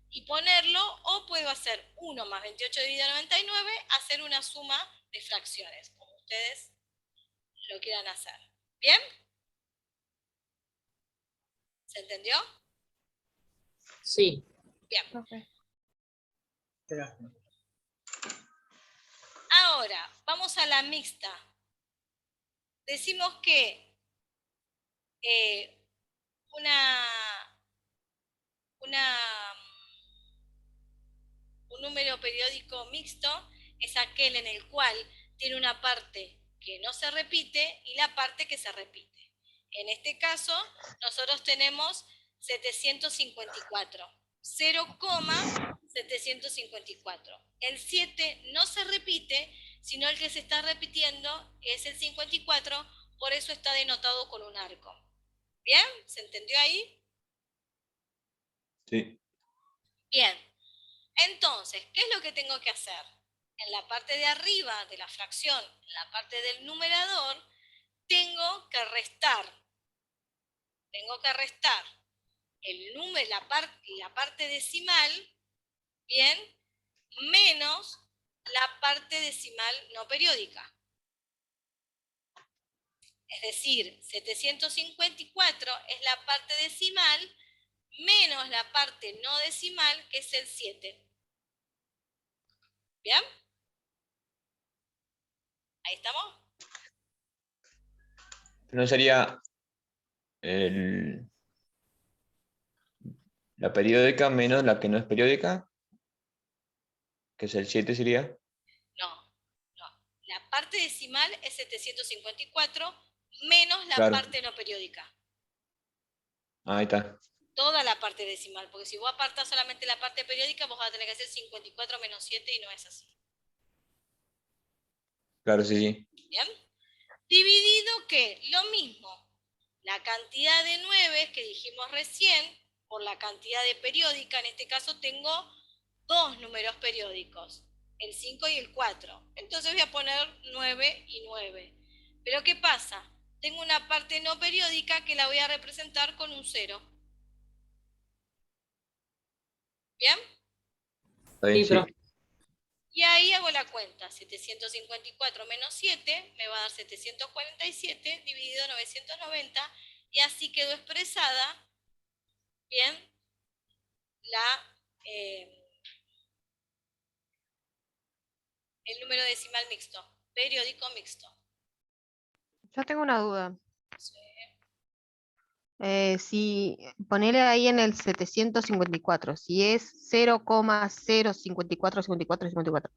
y ponerlo, o puedo hacer 1 más 28 dividido 99, hacer una suma de fracciones, como ustedes lo quieran hacer. ¿Bien? ¿Se entendió? Sí. Bien. Okay. Gracias. Ahora, vamos a la mixta. Decimos que un número periódico mixto es aquel en el cual tiene una parte que no se repite y la parte que se repite. En este caso, nosotros tenemos 754. 0,754. El 7 no se repite, sino el que se está repitiendo es el 54, por eso está denotado con un arco. ¿Bien? ¿Se entendió ahí? Sí. Bien. Entonces, ¿qué es lo que tengo que hacer? En la parte de arriba de la fracción, en la parte del numerador, tengo que restar. Tengo que restar el número, la parte decimal, ¿bien? Menos la parte decimal no periódica. Es decir, 754 es la parte decimal menos la parte no decimal, que es el 7. ¿Bien? ¿Ahí estamos? ¿No sería la periódica menos la que no es periódica? Que es el 7 sería. No. La parte decimal es 754 menos la Claro. parte no periódica. Ahí está. Toda la parte decimal, porque si vos apartás solamente la parte periódica, vos vas a tener que hacer 54 menos 7 y no es así. Claro, sí. ¿Bien? Dividido que lo mismo, la cantidad de 9 que dijimos recién, por la cantidad de periódica, en este caso tengo dos números periódicos, el 5 y el 4. Entonces voy a poner 9 y 9. Pero ¿qué pasa? Tengo una parte no periódica que la voy a representar con un 0. ¿Bien? Está bien, sí. Y ahí hago la cuenta. 754 menos 7 me va a dar 747 dividido 990 y así quedó expresada, bien, el número decimal mixto, periódico mixto. Yo tengo una duda. Sí. Si ponele ahí en el 754, si es 0,0545454,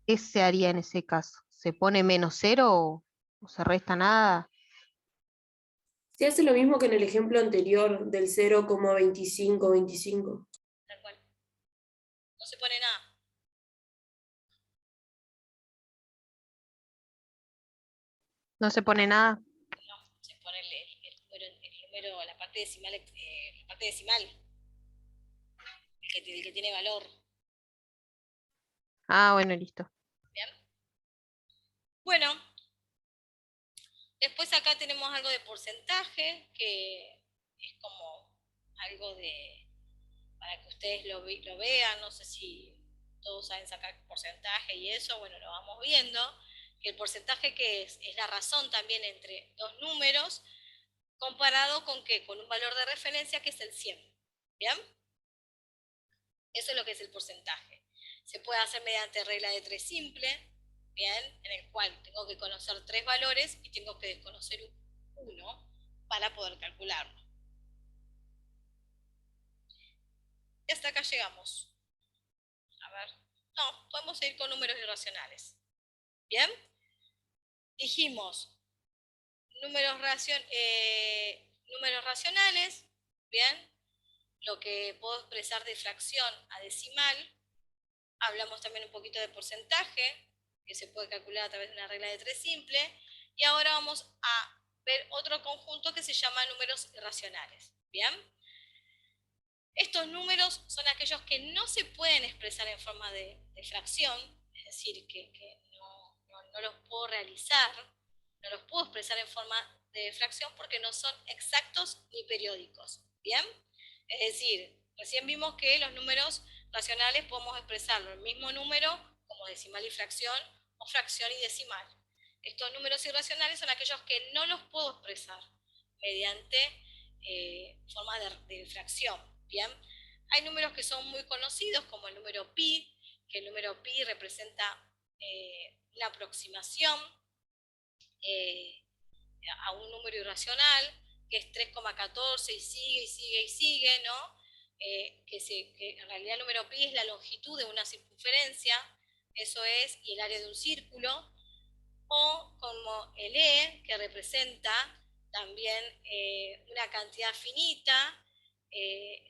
¿qué se haría en ese caso? ¿Se pone menos 0 o se resta nada? Se hace lo mismo que en el ejemplo anterior del 0,2525. Tal cual. No se pone nada. ¿No se pone nada? No, se pone el número, la parte decimal, el que tiene valor. Ah, bueno, listo. Bien. Bueno, después acá tenemos algo de porcentaje, que es como algo para que ustedes lo vean, no sé si todos saben sacar porcentaje y eso, bueno, lo vamos viendo, que el porcentaje que es la razón también entre dos números, comparado con ¿qué? Con un valor de referencia que es el 100, ¿bien? Eso es lo que es el porcentaje. Se puede hacer mediante regla de 3 simple, ¿bien? En el cual tengo que conocer 3 valores y tengo que desconocer uno para poder calcularlo. Y hasta acá llegamos. A ver, no, podemos seguir con números irracionales. ¿Bien? Dijimos números racionales, ¿bien? Lo que puedo expresar de fracción a decimal. Hablamos también un poquito de porcentaje, que se puede calcular a través de una regla de 3 simple. Y ahora vamos a ver otro conjunto que se llama números irracionales. ¿Bien? Estos números son aquellos que no se pueden expresar en forma de fracción, es decir, que no los puedo realizar, no los puedo expresar en forma de fracción porque no son exactos ni periódicos. ¿Bien? Es decir, recién vimos que los números racionales podemos expresarlo, el mismo número como decimal y fracción, o fracción y decimal. Estos números irracionales son aquellos que no los puedo expresar mediante forma de fracción. ¿Bien? Hay números que son muy conocidos, como el número pi, que el número pi representa una aproximación a un número irracional, que es 3,14 y sigue, y sigue, y sigue, ¿no? Que en realidad el número pi es la longitud de una circunferencia, eso es, y el área de un círculo, o como el e, que representa también una cantidad finita,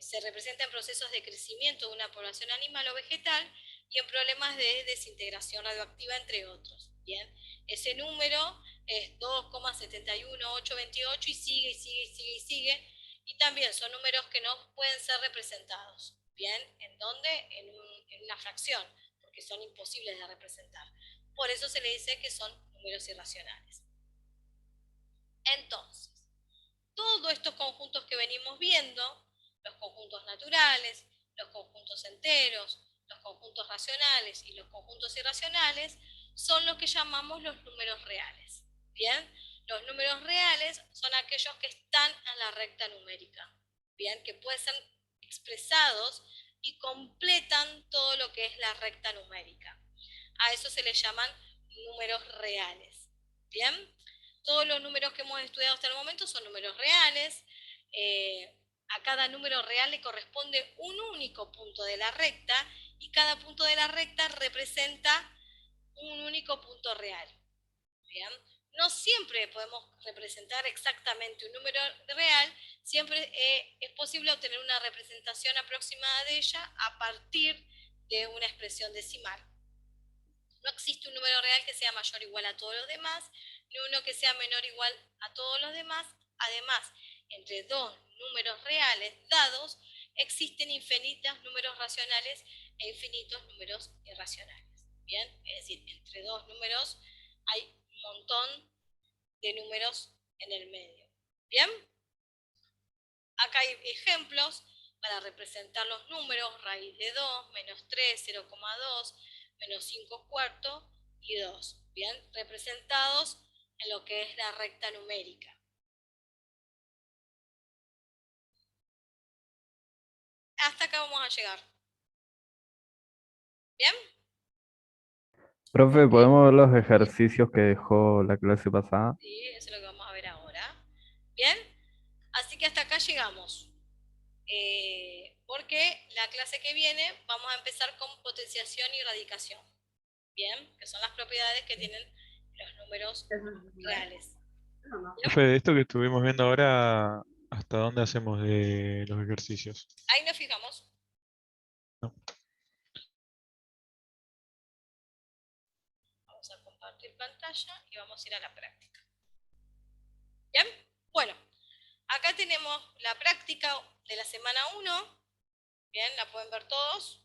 se representa en procesos de crecimiento de una población animal o vegetal y en problemas de desintegración radioactiva, entre otros. ¿Bien? Ese número es 2,71828 y sigue, y sigue, y sigue, y sigue. Y también son números que no pueden ser representados. ¿Bien? ¿En dónde? En una fracción, porque son imposibles de representar. Por eso se le dice que son números irracionales. Entonces, todos estos conjuntos que venimos viendo, los conjuntos naturales, los conjuntos enteros, los conjuntos racionales y los conjuntos irracionales, son lo que llamamos los números reales. ¿Bien? Los números reales son aquellos que están en la recta numérica. ¿Bien? Que pueden ser expresados y completan todo lo que es la recta numérica. A eso se les llaman números reales. ¿Bien? Todos los números que hemos estudiado hasta el momento son números reales. A cada número real le corresponde un único punto de la recta y cada punto de la recta representa un único punto real. ¿Bien? No siempre podemos representar exactamente un número real, siempre es posible obtener una representación aproximada de ella a partir de una expresión decimal. No existe un número real que sea mayor o igual a todos los demás, ni uno que sea menor o igual a todos los demás. Además, entre dos números reales dados, existen infinitos números racionales e infinitos números irracionales. ¿Bien? Es decir, entre dos números hay un montón de números en el medio. ¿Bien? Acá hay ejemplos para representar los números: raíz de 2, menos 3, 0,2, menos 5 cuartos y 2. ¿Bien? Representados en lo que es la recta numérica. Hasta acá vamos a llegar. ¿Bien? Profe, ¿podemos ver los ejercicios que dejó la clase pasada? Sí, eso es lo que vamos a ver ahora. ¿Bien? Así que hasta acá llegamos. Porque la clase que viene vamos a empezar con potenciación y radicación. ¿Bien? Que son las propiedades que tienen los números reales. Profe, de esto que estuvimos viendo ahora, ¿hasta dónde hacemos de los ejercicios? Ahí nos fijamos. No. Vamos a compartir pantalla y vamos a ir a la práctica. ¿Bien? Bueno, acá tenemos la práctica de la semana 1. Bien, la pueden ver todos.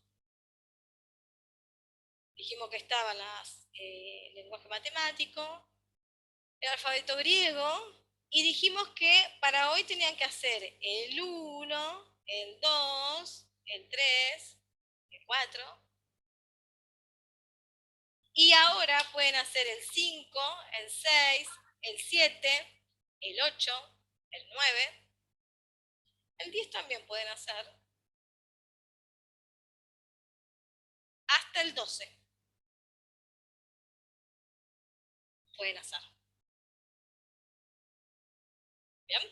Dijimos que estaban las lenguaje matemático, el alfabeto griego, y dijimos que para hoy tenían que hacer el 1, el 2, el 3, el 4. Y ahora pueden hacer el 5, el 6, el 7, el 8, el 9. El 10 también pueden hacer. Hasta el 12. Pueden hacer. ¿Bien?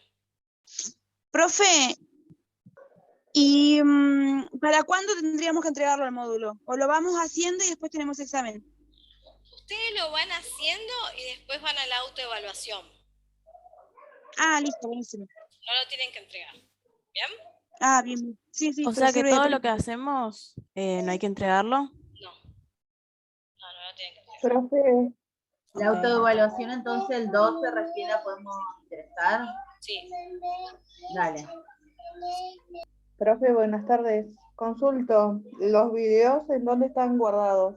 Profe, ¿y para cuándo tendríamos que entregarlo al módulo? ¿O lo vamos haciendo y después tenemos examen? Ustedes lo van haciendo y después van a la autoevaluación. Ah, listo, buenísimo. No lo tienen que entregar. ¿Bien? Ah, bien. Sí, sí. O pero sea que sirve de todo lo que práctica. hacemos no hay que entregarlo. No lo tienen que entregar. Profe, la Ok. autoevaluación entonces el 12 recién la podemos ingresar. Sí. Dale. Profe, buenas tardes. Consulto, ¿los videos en dónde están guardados?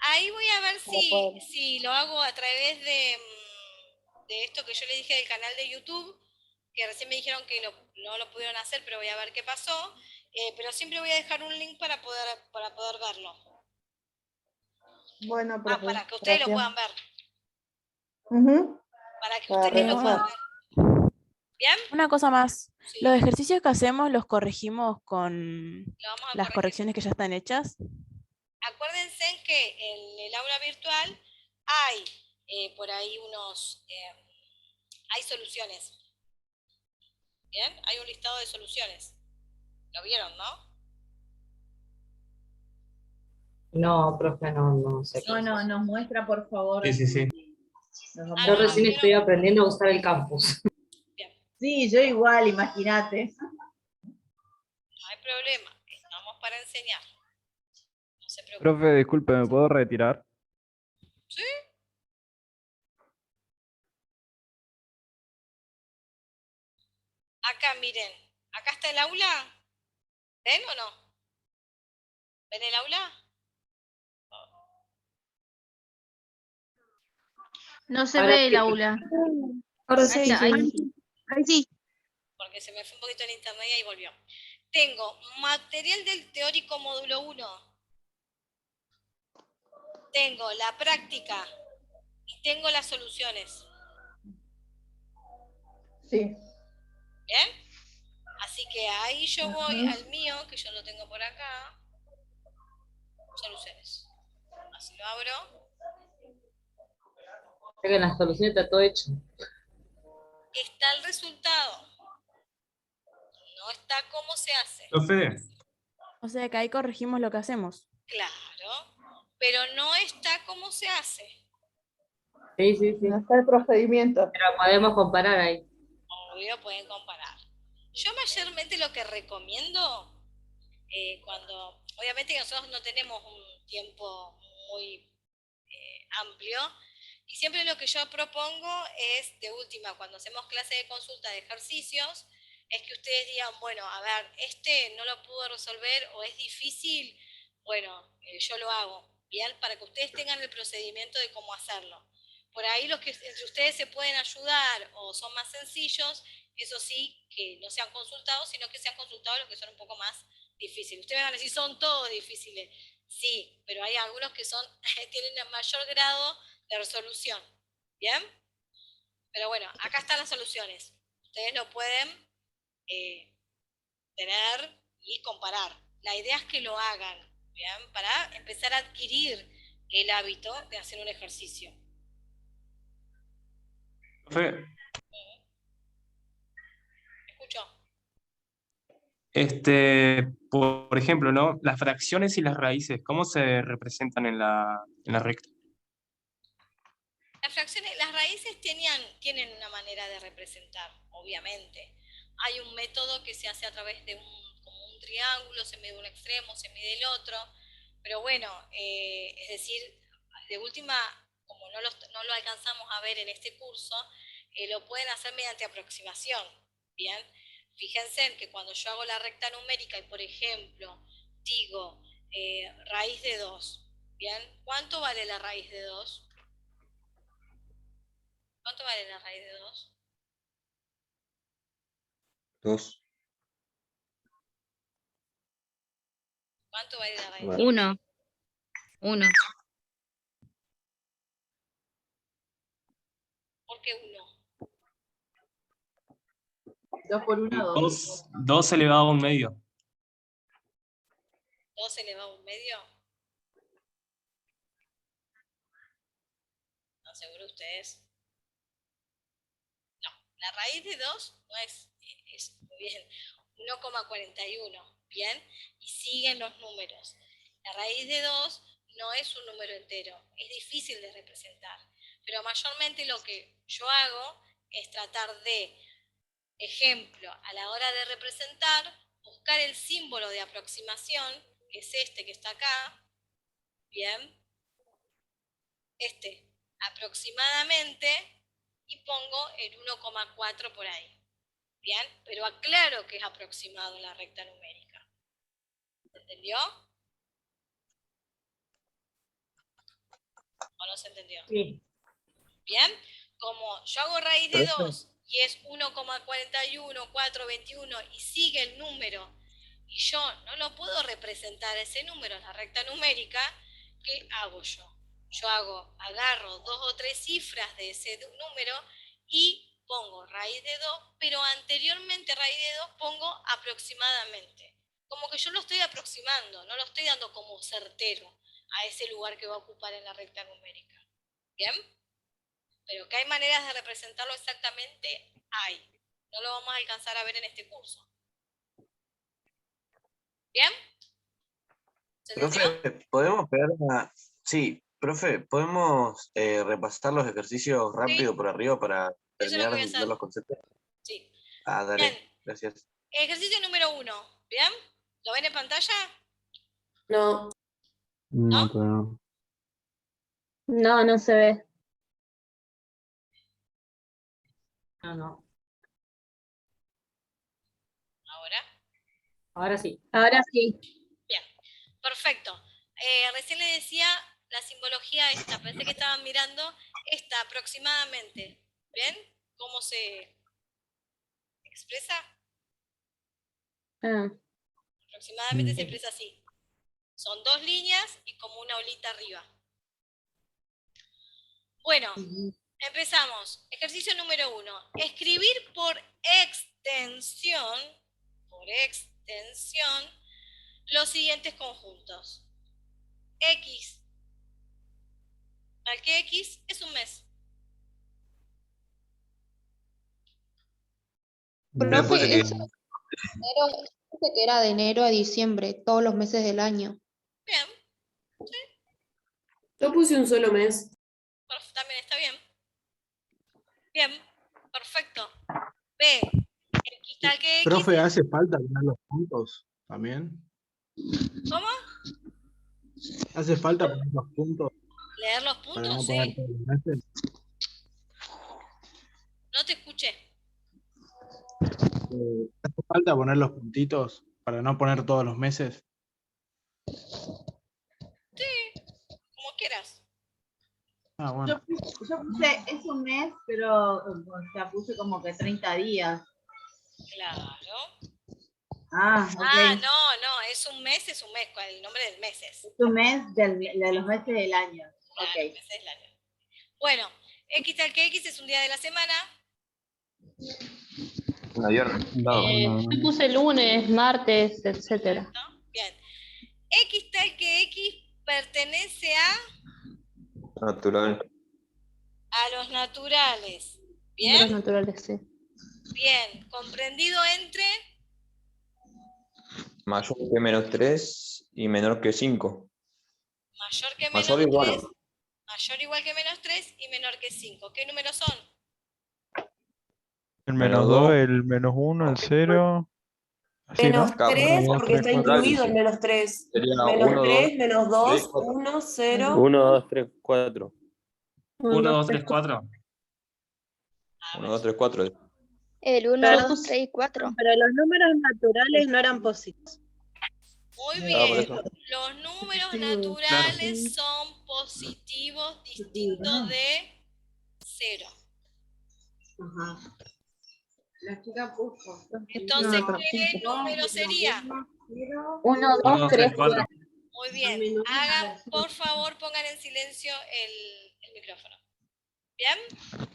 Ahí voy a ver Para poder- si lo hago a través de esto que yo le dije del canal de YouTube, que recién me dijeron que no lo pudieron hacer, pero voy a ver qué pasó. Pero siempre voy a dejar un link para poder verlo. Bueno, profe, Para que ustedes lo gracias. puedan ver. Ujú. Para que Para ustedes lo puedan revisar. ver. ¿Bien? Una cosa más. Sí. Los ejercicios que hacemos los corregimos con Lo vamos a las corregir. correcciones que ya están hechas. Acuérdense que en el aula virtual hay por ahí hay soluciones. ¿Bien? Hay un listado de soluciones. ¿Lo vieron, no? No, profe, no sé. No, nos muestra por favor. Sí. Nos vamos Yo a- recién estoy aprendiendo a usar el campus. Sí, yo igual, imagínate. No hay problema. Estamos para enseñar. No se preocupen. Profe, disculpe, ¿me puedo retirar? ¿Sí? Acá, miren. Acá está el aula. ¿Ven o no? ¿Ven el aula? No se Ahora ve el sí. aula. Ahora Sí, sí, ahí sí. sí. Ahí sí. Porque se me fue un poquito el internet y ahí volvió. Tengo material del teórico módulo 1. Tengo la práctica y tengo las soluciones. Sí. ¿Bien? Así que ahí yo voy al mío, que yo lo tengo por acá. Soluciones. Así lo abro. O sea que en la solución está todo hecho. Está el resultado. No está cómo se hace. Profe, O sea que ahí corregimos lo que hacemos. Claro, pero no está cómo se hace. Sí, sí, sí. No está el procedimiento. Pero podemos comparar ahí. Obvio, pueden comparar. Yo mayormente lo que recomiendo, cuando, obviamente que nosotros no tenemos un tiempo muy amplio, y siempre lo que yo propongo es, de última, cuando hacemos clase de consulta de ejercicios, es que ustedes digan, bueno, a ver, este no lo pudo resolver o es difícil, bueno, yo lo hago, ¿bien? Para que ustedes tengan el procedimiento de cómo hacerlo. Por ahí los que entre ustedes se pueden ayudar o son más sencillos, eso sí, que no sean consultados, sino que sean consultados los que son un poco más difíciles. Ustedes van a decir, son todos difíciles. Sí, pero hay algunos que son tienen un mayor grado de resolución. ¿Bien? Pero bueno, acá están las soluciones. Ustedes lo pueden tener y comparar. La idea es que lo hagan, ¿bien? Para empezar a adquirir el hábito de hacer un ejercicio. profe, ¿Escucho? Por ejemplo, ¿no? Las fracciones y las raíces, ¿cómo se representan en la recta? Las fracciones, las raíces tienen una manera de representar, obviamente. Hay un método que se hace a través de como un triángulo, se mide un extremo, se mide el otro, pero bueno, es decir, de última, como no lo alcanzamos a ver en este curso, lo pueden hacer mediante aproximación, ¿bien? Fíjense en que cuando yo hago la recta numérica y, por ejemplo, digo raíz de 2, ¿bien? ¿Cuánto vale la raíz de 2? ¿Cuánto vale la raíz de 2? 2. ¿Cuánto vale la raíz de 2? 1. 1. ¿Por qué 1? 2 por 1, 2. 2 elevado a un medio. 2 elevado a un medio. ¿Están seguros ustedes? No, la raíz de 2 no es muy bien, 1,41, ¿bien? Y siguen los números. La raíz de 2 no es un número entero, es difícil de representar, pero mayormente lo que yo hago es tratar de, ejemplo, a la hora de representar, buscar el símbolo de aproximación, que es este que está acá, ¿bien? Este, aproximadamente, y pongo el 1,4 por ahí. ¿Bien? Pero aclaro que es aproximado en la recta numérica. ¿Se entendió? ¿O no se entendió? Sí. ¿Bien? Como yo hago raíz de 2 y es 1,41, 421 y sigue el número y yo no lo puedo representar ese número en la recta numérica, ¿qué hago yo? Yo agarro 2 o 3 cifras de ese número y pongo raíz de 2, pero anteriormente a raíz de 2 pongo aproximadamente. Como que yo lo estoy aproximando, no lo estoy dando como certero a ese lugar que va a ocupar en la recta numérica. ¿Bien? Pero que hay maneras de representarlo exactamente, hay. No lo vamos a alcanzar a ver en este curso. ¿Bien? Profe, ¿podemos pegar una... Sí, profe, ¿podemos repasar los ejercicios rápido por arriba para Eso es lo que terminar voy a de hacer. entender los conceptos? Sí. Ah, dale, Bien. gracias. Ejercicio número 1. ¿Bien? ¿Lo ven en pantalla? No. No, todavía no. No, no se ve. No, no. Ahora. Ahora sí. Ahora sí. Bien. Perfecto. Recién le decía la simbología esta. Pensé que estaban mirando esta aproximadamente. ¿Bien? ¿Cómo se expresa? Ah. Aproximadamente se expresa así. Son 2 líneas y como una olita arriba. Bueno, empezamos. Ejercicio número 1. Escribir por extensión, los siguientes conjuntos. X. Al que X es un mes. Pero después Profe, de que eso dice que era de enero a diciembre, todos los meses del año. Bien, Yo puse un solo mes. también está bien. Bien, perfecto. B, X tal que X. Profe, ¿hace falta poner los puntos también? ¿Cómo? ¿Hace falta poner los puntos ¿Leer los para no puntos? poner Sí. todos los meses? No te escuché. ¿Hace falta poner los puntitos para no poner todos los meses? Sí, como quieras. Ah, bueno. Yo puse, es un mes, pero o sea, puse como que 30 días. Claro. Ah, ok. Ah, no, es un mes, con el nombre del mes es. Es un mes de los meses del año. Claro, Ok. meses del año. Bueno, X tal que X es un día de la semana. Una viernes. Yo puse lunes, martes, etcétera. Bien. X tal que X pertenece Natural. a los naturales. Números Bien, naturales, sí. bien. Comprendido entre Mayor que menos 3 y menor que 5. mayor que Mayor menos igual. 3, mayor igual que menos 3 y menor que 5. ¿Qué números son? El Menos menos 2, 2. el menos 1, el 0. Así, ¿no? Menos 3, Uno, dos, porque tres, está cuatro. incluido el menos 3. Sería Menos 1, 3, 2, menos 3, 2, 4. 1, 0. 1, 2, 3, 4. 1, 2, 3, 4. 1, 2, 3, 4. El 1, Pero 2, 3 y 4. Pero los números naturales no eran positivos. Muy Claro, por bien. eso. Los números Claro. naturales son positivos distintos de 0. Ajá. La chica puso. Entonces, ¿qué número sería? 1, 1, 2, 2, 3, 3, 4. Muy bien. Por favor, pongan en silencio el micrófono. ¿Bien?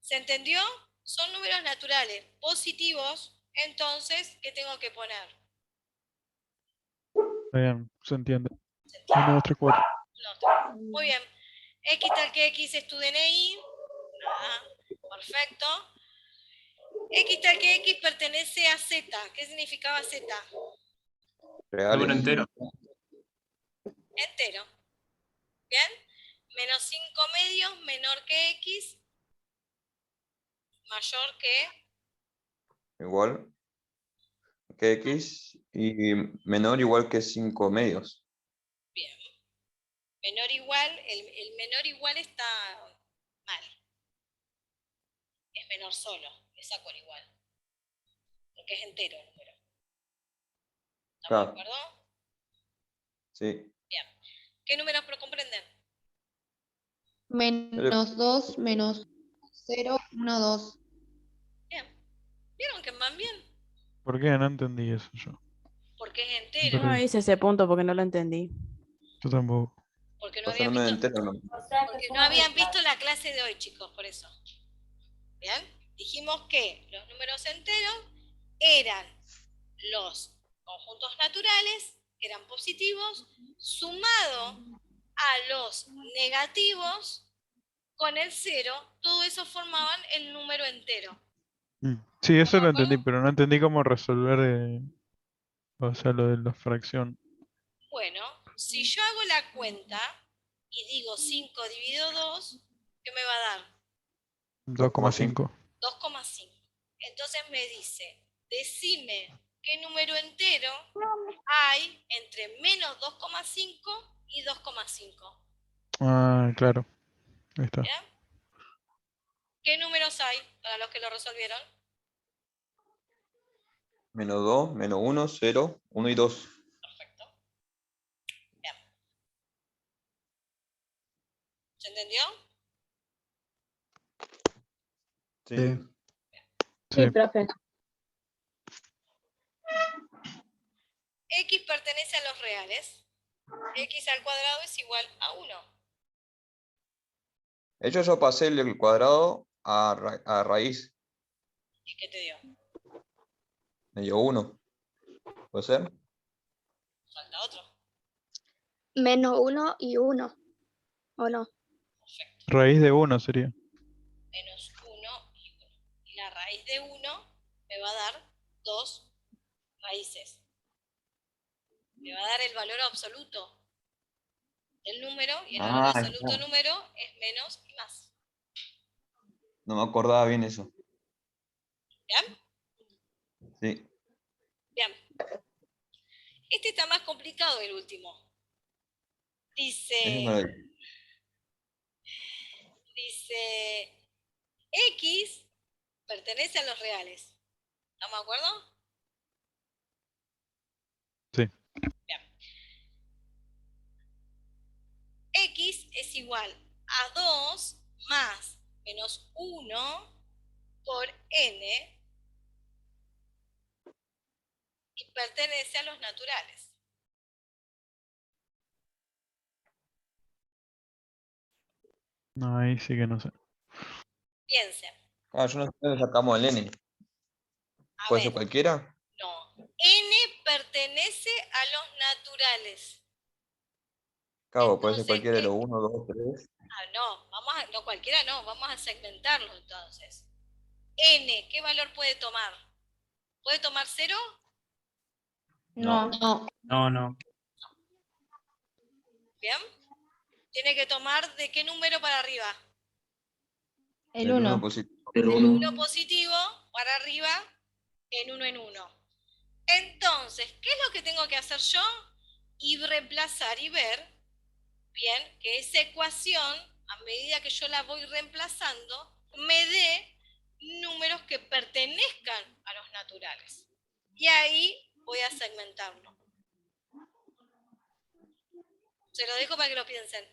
¿Se entendió? Son números naturales positivos. Entonces, ¿qué tengo que poner? Está bien, se entiende. 1, 2, 3, 4. Muy bien. X tal que X es tu DNI. Nada. Perfecto. X tal que X pertenece a Z. ¿Qué significaba Z? Número entero. Entero. ¿Bien? Menos 5 medios menor que X. Mayor que... Igual que X y menor igual que 5 medios. Bien. Menor igual, el menor igual está mal. Es menor solo, esa con igual. Porque es entero el número. ¿Estamos de Claro. acuerdo? Sí. Bien. ¿Qué números comprenden? Menos 2, menos 0, 1, 2. Bien. ¿Vieron que van bien? ¿Por qué? No entendí eso yo. Porque es entero. No hice ese punto porque no lo entendí. Yo tampoco. Porque no Va a ser habían número visto, entero, ¿no? porque no habían visto la clase de hoy, chicos, por eso. ¿Bien? Dijimos que los números enteros eran los conjuntos naturales, eran positivos, sumado a los negativos con el 0, todo eso formaban el número entero. Sí, eso lo entendí, pero no entendí cómo resolver, o sea, lo de la fracción. Bueno, si yo hago la cuenta y digo 5 dividido 2, ¿qué me va a dar? 2,5. 2,5. Entonces me dice, decime qué número entero hay entre menos 2,5 y 2,5. Ah, claro. Ahí está. ¿Bien? ¿Qué números hay para los que lo resolvieron? Menos 2, menos 1, 0, 1 y 2. Bien. ¿Se entendió? Sí. Sí, profe. X pertenece a los reales. X al cuadrado es igual a 1. De hecho, yo pasé el cuadrado a raíz. ¿Y qué te dio? Me dio 1. ¿Puede ser? Falta otro. Menos 1 y 1. ¿O no? Raíz de 1 sería. Menos 1 y 1. ¿Y la raíz? va a dar 2 raíces. Me va a dar el valor absoluto del número, y el valor Ah, absoluto está. del número es menos y más. No me acordaba bien eso. ¿Bien? Sí. Bien. Este está más complicado, el último. Ese me lo di. Dice, X pertenece a los reales. ¿Estamos de acuerdo? Sí. Bien. X es igual a 2 más menos 1 por n y pertenece a los naturales. No, ahí sí que no sé. Piensen. Ah, yo no sé dónde sacamos el N. A ¿Puede ser ver, cualquiera? no. N pertenece a los naturales. Claro, puede ser Entonces, cualquiera de los 1, 2, 3. no, no cualquiera no, vamos a segmentarlo entonces. N, ¿qué valor puede tomar? ¿Puede tomar 0? No. No. ¿Bien? Tiene que tomar ¿de qué número para arriba? El 1. positivo. Del 1 positivo para arriba en 1 en 1. Entonces, ¿qué es lo que tengo que hacer yo? Y reemplazar y ver, bien, que esa ecuación, a medida que yo la voy reemplazando, me dé números que pertenezcan a los naturales. Y ahí voy a segmentarlo. Se lo dejo para que lo piensen.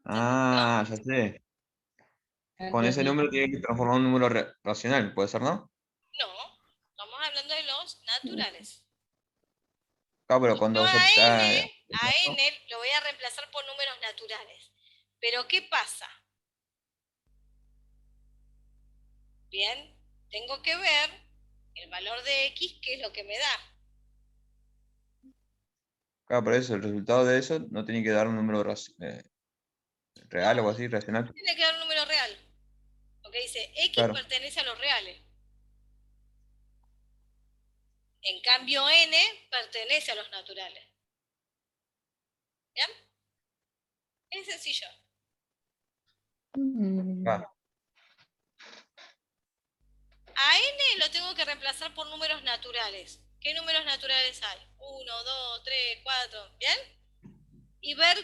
Ah, ya sé. Con ese número tiene que transformar en un número racional, ¿puede ser, no? No, estamos hablando de los naturales. Claro, pero cuando Yo yo... a n lo voy a reemplazar por números naturales. Pero ¿qué pasa? Bien, tengo que ver el valor de x, qué es lo que me da. Claro, pero eso, el resultado de eso no tiene que dar un número real o algo así, racional. Tiene que dar un número real. Porque dice, x Claro. pertenece a los reales. En cambio, n pertenece a los naturales. ¿Bien? Es sencillo. Ah, A n lo tengo que reemplazar por números naturales. ¿Qué números naturales hay? 1, 2, 3, 4. ¿Bien? Y ver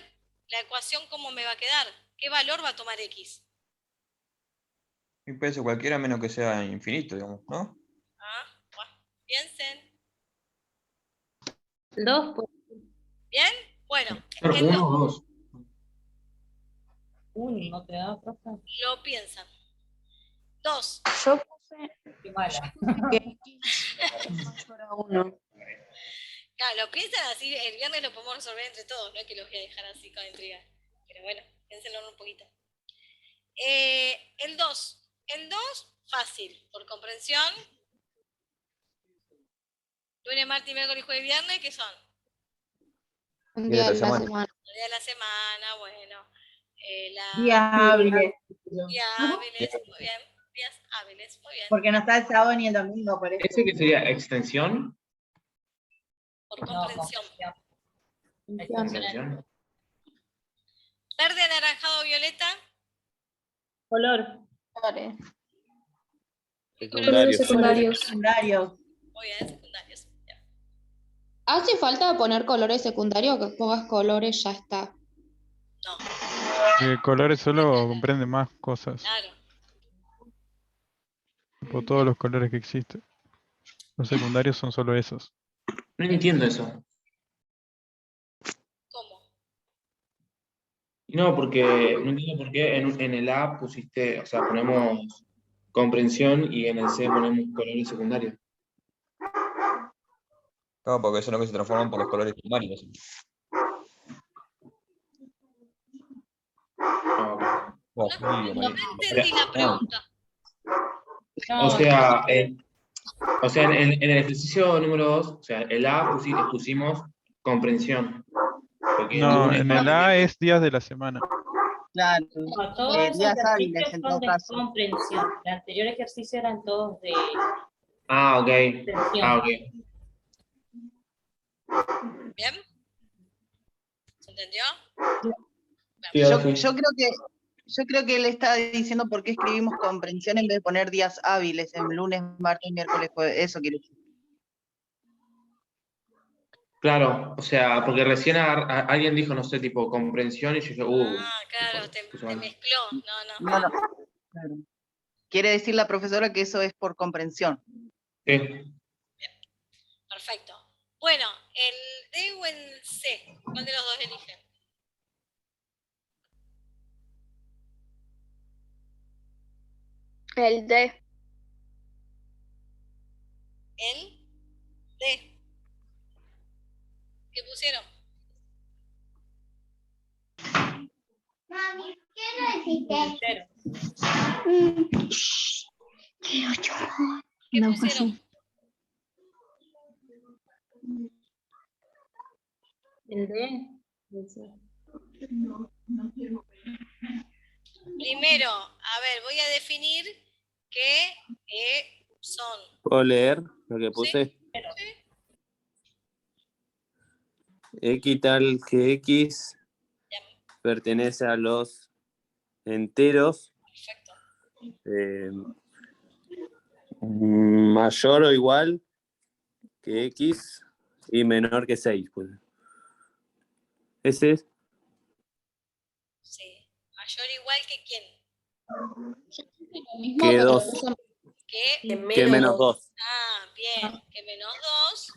la ecuación cómo me va a quedar. ¿Qué valor va a tomar x? y puede ser cualquiera menos que sea infinito, digamos, ¿no? Bueno, piensen. 2. ¿Bien? Bueno, Pero el 1 o 2. 1, ¿no te da, profe? lo piensan. 2. Yo puse Qué mala. que X es mayor a 1. Claro, lo piensan así, el viernes lo podemos resolver entre todos, no es que los voy a dejar así con intriga. Pero bueno, piénsenlo un poquito. El 2. El 2, fácil, por comprensión. Lunes, martes, miércoles, jueves y viernes, ¿qué son? Un día de la semana. El día de la semana, bueno. Días hábiles. Días hábiles, muy bien. Días hábiles, muy bien. Porque no está el sábado ni el domingo, por eso. ¿Ese que sería extensión? Por comprensión. Extensión. Verde, anaranjado, violeta. Color. Colores. Secundarios. Secundarios. Muy bien, secundarios. Ya. ¿Hace falta poner colores secundarios o que pongas colores ya está? Colores solo comprende más cosas. Claro. Por todos los colores que existen. Los secundarios son solo esos. No entiendo eso. ¿Cómo? No, porque no entiendo por qué en el A pusiste, o sea, ponemos comprensión y en el C ponemos colores secundarios. Claro, porque eso es lo que se transforman por los colores primarios. No entendí la pregunta. O sea, en el ejercicio número 2, o sea, el A pusimos comprensión. Porque No, lunes, en el martes, A es días de la semana. Claro, No, todos esos días hábiles ejercicios en son todo de caso. comprensión. El anterior ejercicio eran todos de Ah, ok. comprensión. Ah, ok. ¿Bien? ¿Se entendió? Sí, Yo, ahora sí. yo creo que él está diciendo por qué escribimos comprensión en vez de poner días hábiles en lunes, martes, miércoles, jueves. Eso quiere decir. Claro, o sea, porque recién alguien dijo, no sé, tipo comprensión y yo dije, Claro, te mezcló. No. No, no. Claro. Quiere decir la profesora que eso es por comprensión. Sí. Perfecto. Bueno, ¿el D o el C? ¿Cuál de los dos eligen? El D. El D. ¿Qué pusieron? Mami, ¿qué no hiciste? Qué ocho. ¿Qué pusieron? El D. Primero, a ver, voy a definir qué son. ¿Puedo leer lo que puse? X tal que X pertenece a los enteros. Mayor o igual que X y menor que 6. Pues. Ese es. Sí. Mayor o igual que quién. Que 2. Que menos 2. Ah, bien. Que menos 2.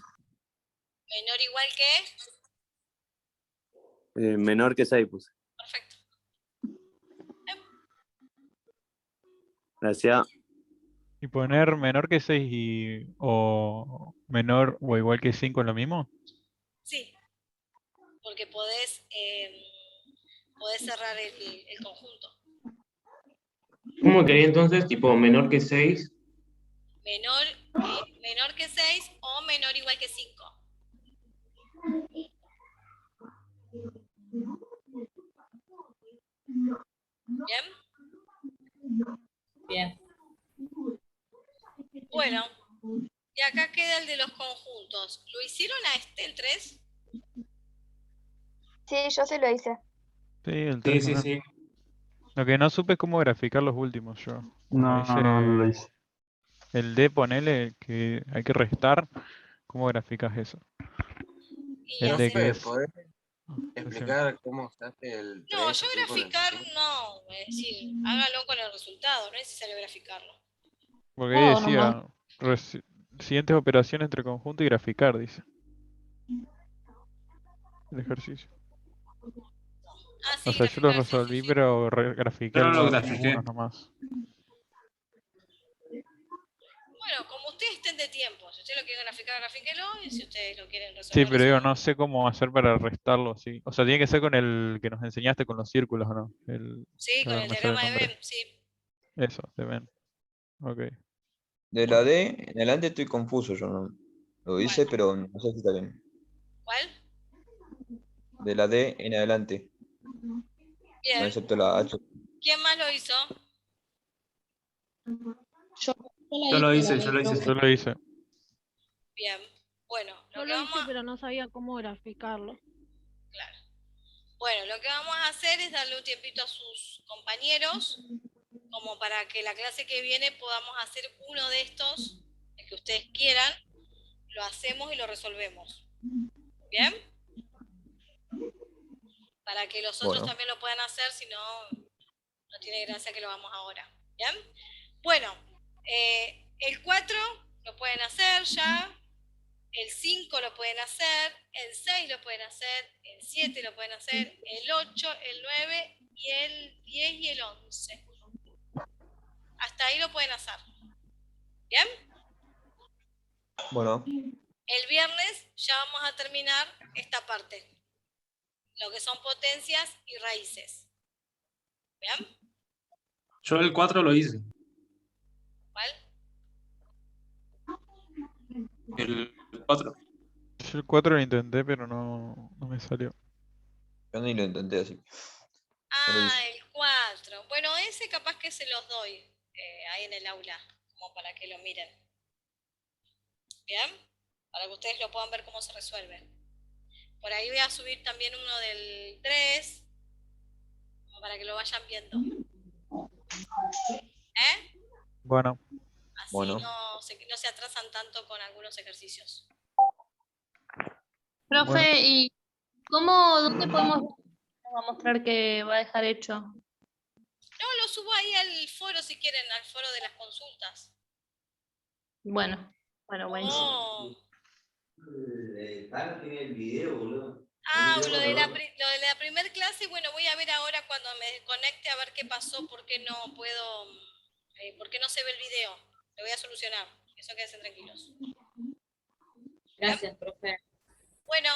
Menor o igual que. Menor que 6, pues. Perfecto. Gracias. ¿Y poner menor que 6 o menor o igual que 5 es lo mismo? Sí. Porque podés cerrar el conjunto. ¿Cómo quería entonces? Tipo menor que 6. Menor que 6 o menor o igual que 5. ¿Bien? Bien. Bueno, y acá queda el de los conjuntos. ¿Lo hicieron a el 3? Sí, yo se lo hice. Sí, el Sí, 3 sí, también. sí. Lo que no supe es cómo graficar los últimos yo. Cuando No, no lo hice. el D, ponele que hay que restar, ¿cómo graficas eso? El D que Profe, es. ¿podés decime. explicar cómo se hace el 3 No, yo así con el graficar 5? no. Es decir, hágalo con el resultado, no es necesario graficarlo. Porque ahí decía, siguientes operaciones entre conjunto y graficar, dice. El ejercicio. Ah, O sí, sea, yo lo graficar, sí. resolví, pero grafiqué Yo no lo algunos grafiqué. nomás. Bueno, como ustedes estén de tiempo. Si ustedes lo quieren graficar, grafíquelo. Y si ustedes lo quieren Sí, resolver, pero digo, resuelvan. no sé cómo hacer para restarlo así. O sea, tiene que ser con el que nos enseñaste con los círculos, ¿o no? Sí, con a ver, el me sale el diagrama de nombre. Venn, sí. Eso, de Venn. Ok. De la D en adelante estoy confuso, yo no lo hice, pero no sé si está bien. ¿Cuál? De la D en adelante, no Bien. excepto la H. ¿Quién más lo hizo? Yo lo hice. Yo lo hice. Bien. Bueno, Yo lo hice, pero no sabía cómo graficarlo. Bueno, lo que vamos a hacer es darle un tiempito a sus compañeros, como para que la clase que viene podamos hacer uno de estos, el que ustedes quieran, lo hacemos y lo resolvemos. ¿Bien? Para que los otros Bueno. también lo puedan hacer, si no, no tiene gracia que lo hagamos ahora. ¿Bien? Bueno, el 4 lo pueden hacer ya. El 5 lo pueden hacer, el 6 lo pueden hacer, el 7 lo pueden hacer, el 8, el 9 y el 10 y el 11. Hasta ahí lo pueden hacer. ¿Bien? Bueno, El viernes ya vamos a terminar esta parte. Lo que son potencias y raíces. ¿Bien? Yo el 4 lo hice. ¿Cuál? El 4. Yo el 4 lo intenté, pero no me salió. yo ni lo intenté así. Ah, el 4. Bueno, ese capaz que se los doy ahí en el aula, como para que lo miren. ¿Bien? Para que ustedes lo puedan ver cómo se resuelve. Por ahí voy a subir también uno del 3, como para que lo vayan viendo. ¿Eh? Bueno, Así Bueno. no se atrasan tanto con algunos ejercicios. Profe, ¿y dónde podemos mostrar que va a dejar hecho? No, lo subo ahí al foro si quieren, al foro de las consultas. Bueno, buenísimo. Oh. Tiene el video, boludo. Ah, lo de la primer clase, bueno, voy a ver ahora cuando me desconecte a ver qué pasó, por qué no puedo, por qué no se ve el video. Lo voy a solucionar, eso quédense tranquilos. Gracias, profe. Bueno,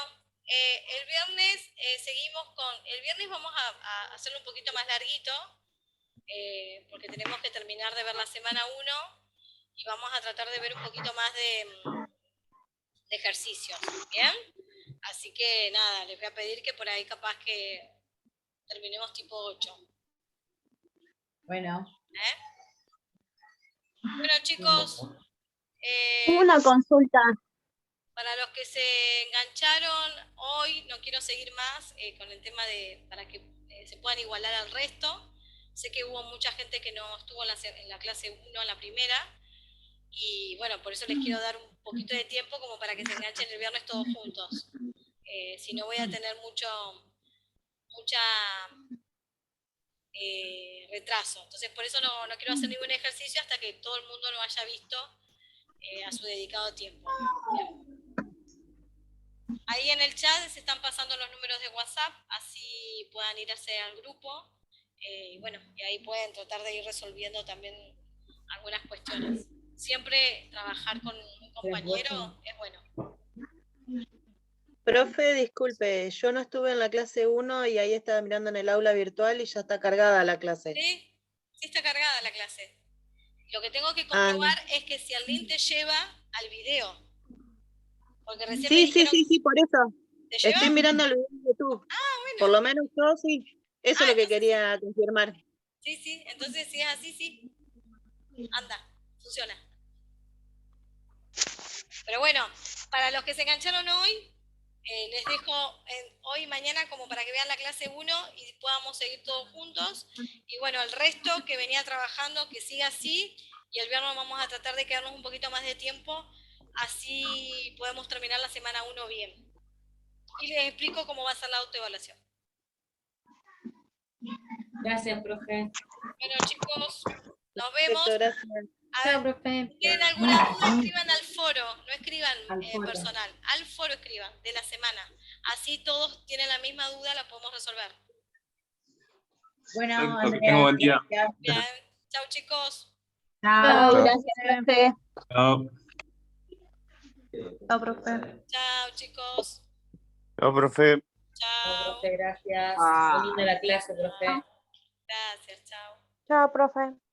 el viernes seguimos con, el viernes vamos a hacerlo un poquito más larguito, porque tenemos que terminar de ver la semana 1 y vamos a tratar de ver un poquito más de ejercicios, ¿bien? Así que nada, les voy a pedir que por ahí capaz que terminemos tipo 8. Bueno. Bueno, chicos, Una consulta. para los que se engancharon hoy, no quiero seguir más con el tema de para que se puedan igualar al resto. Sé que hubo mucha gente que no estuvo en la clase 1, en la primera, y bueno, por eso les quiero dar un poquito de tiempo como para que se enganchen el viernes todos juntos. Si no voy a tener mucha retraso. Entonces por eso no quiero hacer ningún ejercicio hasta que todo el mundo lo haya visto a su dedicado tiempo. Bien. Ahí en el chat se están pasando los números de WhatsApp, así puedan irse al grupo. Y bueno, y ahí pueden tratar de ir resolviendo también algunas cuestiones. Siempre trabajar con un compañero es bueno. Profe, disculpe, yo no estuve en la clase 1 y ahí estaba mirando en el aula virtual y ya está cargada la clase. Sí, sí está cargada la clase. Lo que tengo que comprobar es que si el link te lleva al video. Porque recién me dijeron... Sí, por eso. ¿Te lleva? Estoy mirando el video de YouTube. Ah, bueno. Por lo menos yo sí. Eso es lo que quería confirmar. Sí, entonces si es así, sí. Anda, funciona. Pero bueno, para los que se engancharon hoy, les dejo hoy y mañana como para que vean la clase 1 y podamos seguir todos juntos. Y bueno, el resto que venía trabajando, que siga así. Y el viernes vamos a tratar de quedarnos un poquito más de tiempo, así podemos terminar la semana 1 bien. Y les explico cómo va a ser la autoevaluación. Gracias, profe. Bueno, chicos, nos vemos. Gracias. A ver, si tienen alguna duda, escriban al foro, no escriban personal, al foro escriban, de la semana. Así todos tienen la misma duda, la podemos resolver. Bueno, Perfecto, que Andrea, tengan buen día. gracias. Bien, chau chicos. Chao. Gracias, profe. Chao. Chao, profe. Chao chicos. Chao, profe. Chao. Profe, gracias. Ah. Muy linda la clase, profe. Gracias, chao. Chao, profe.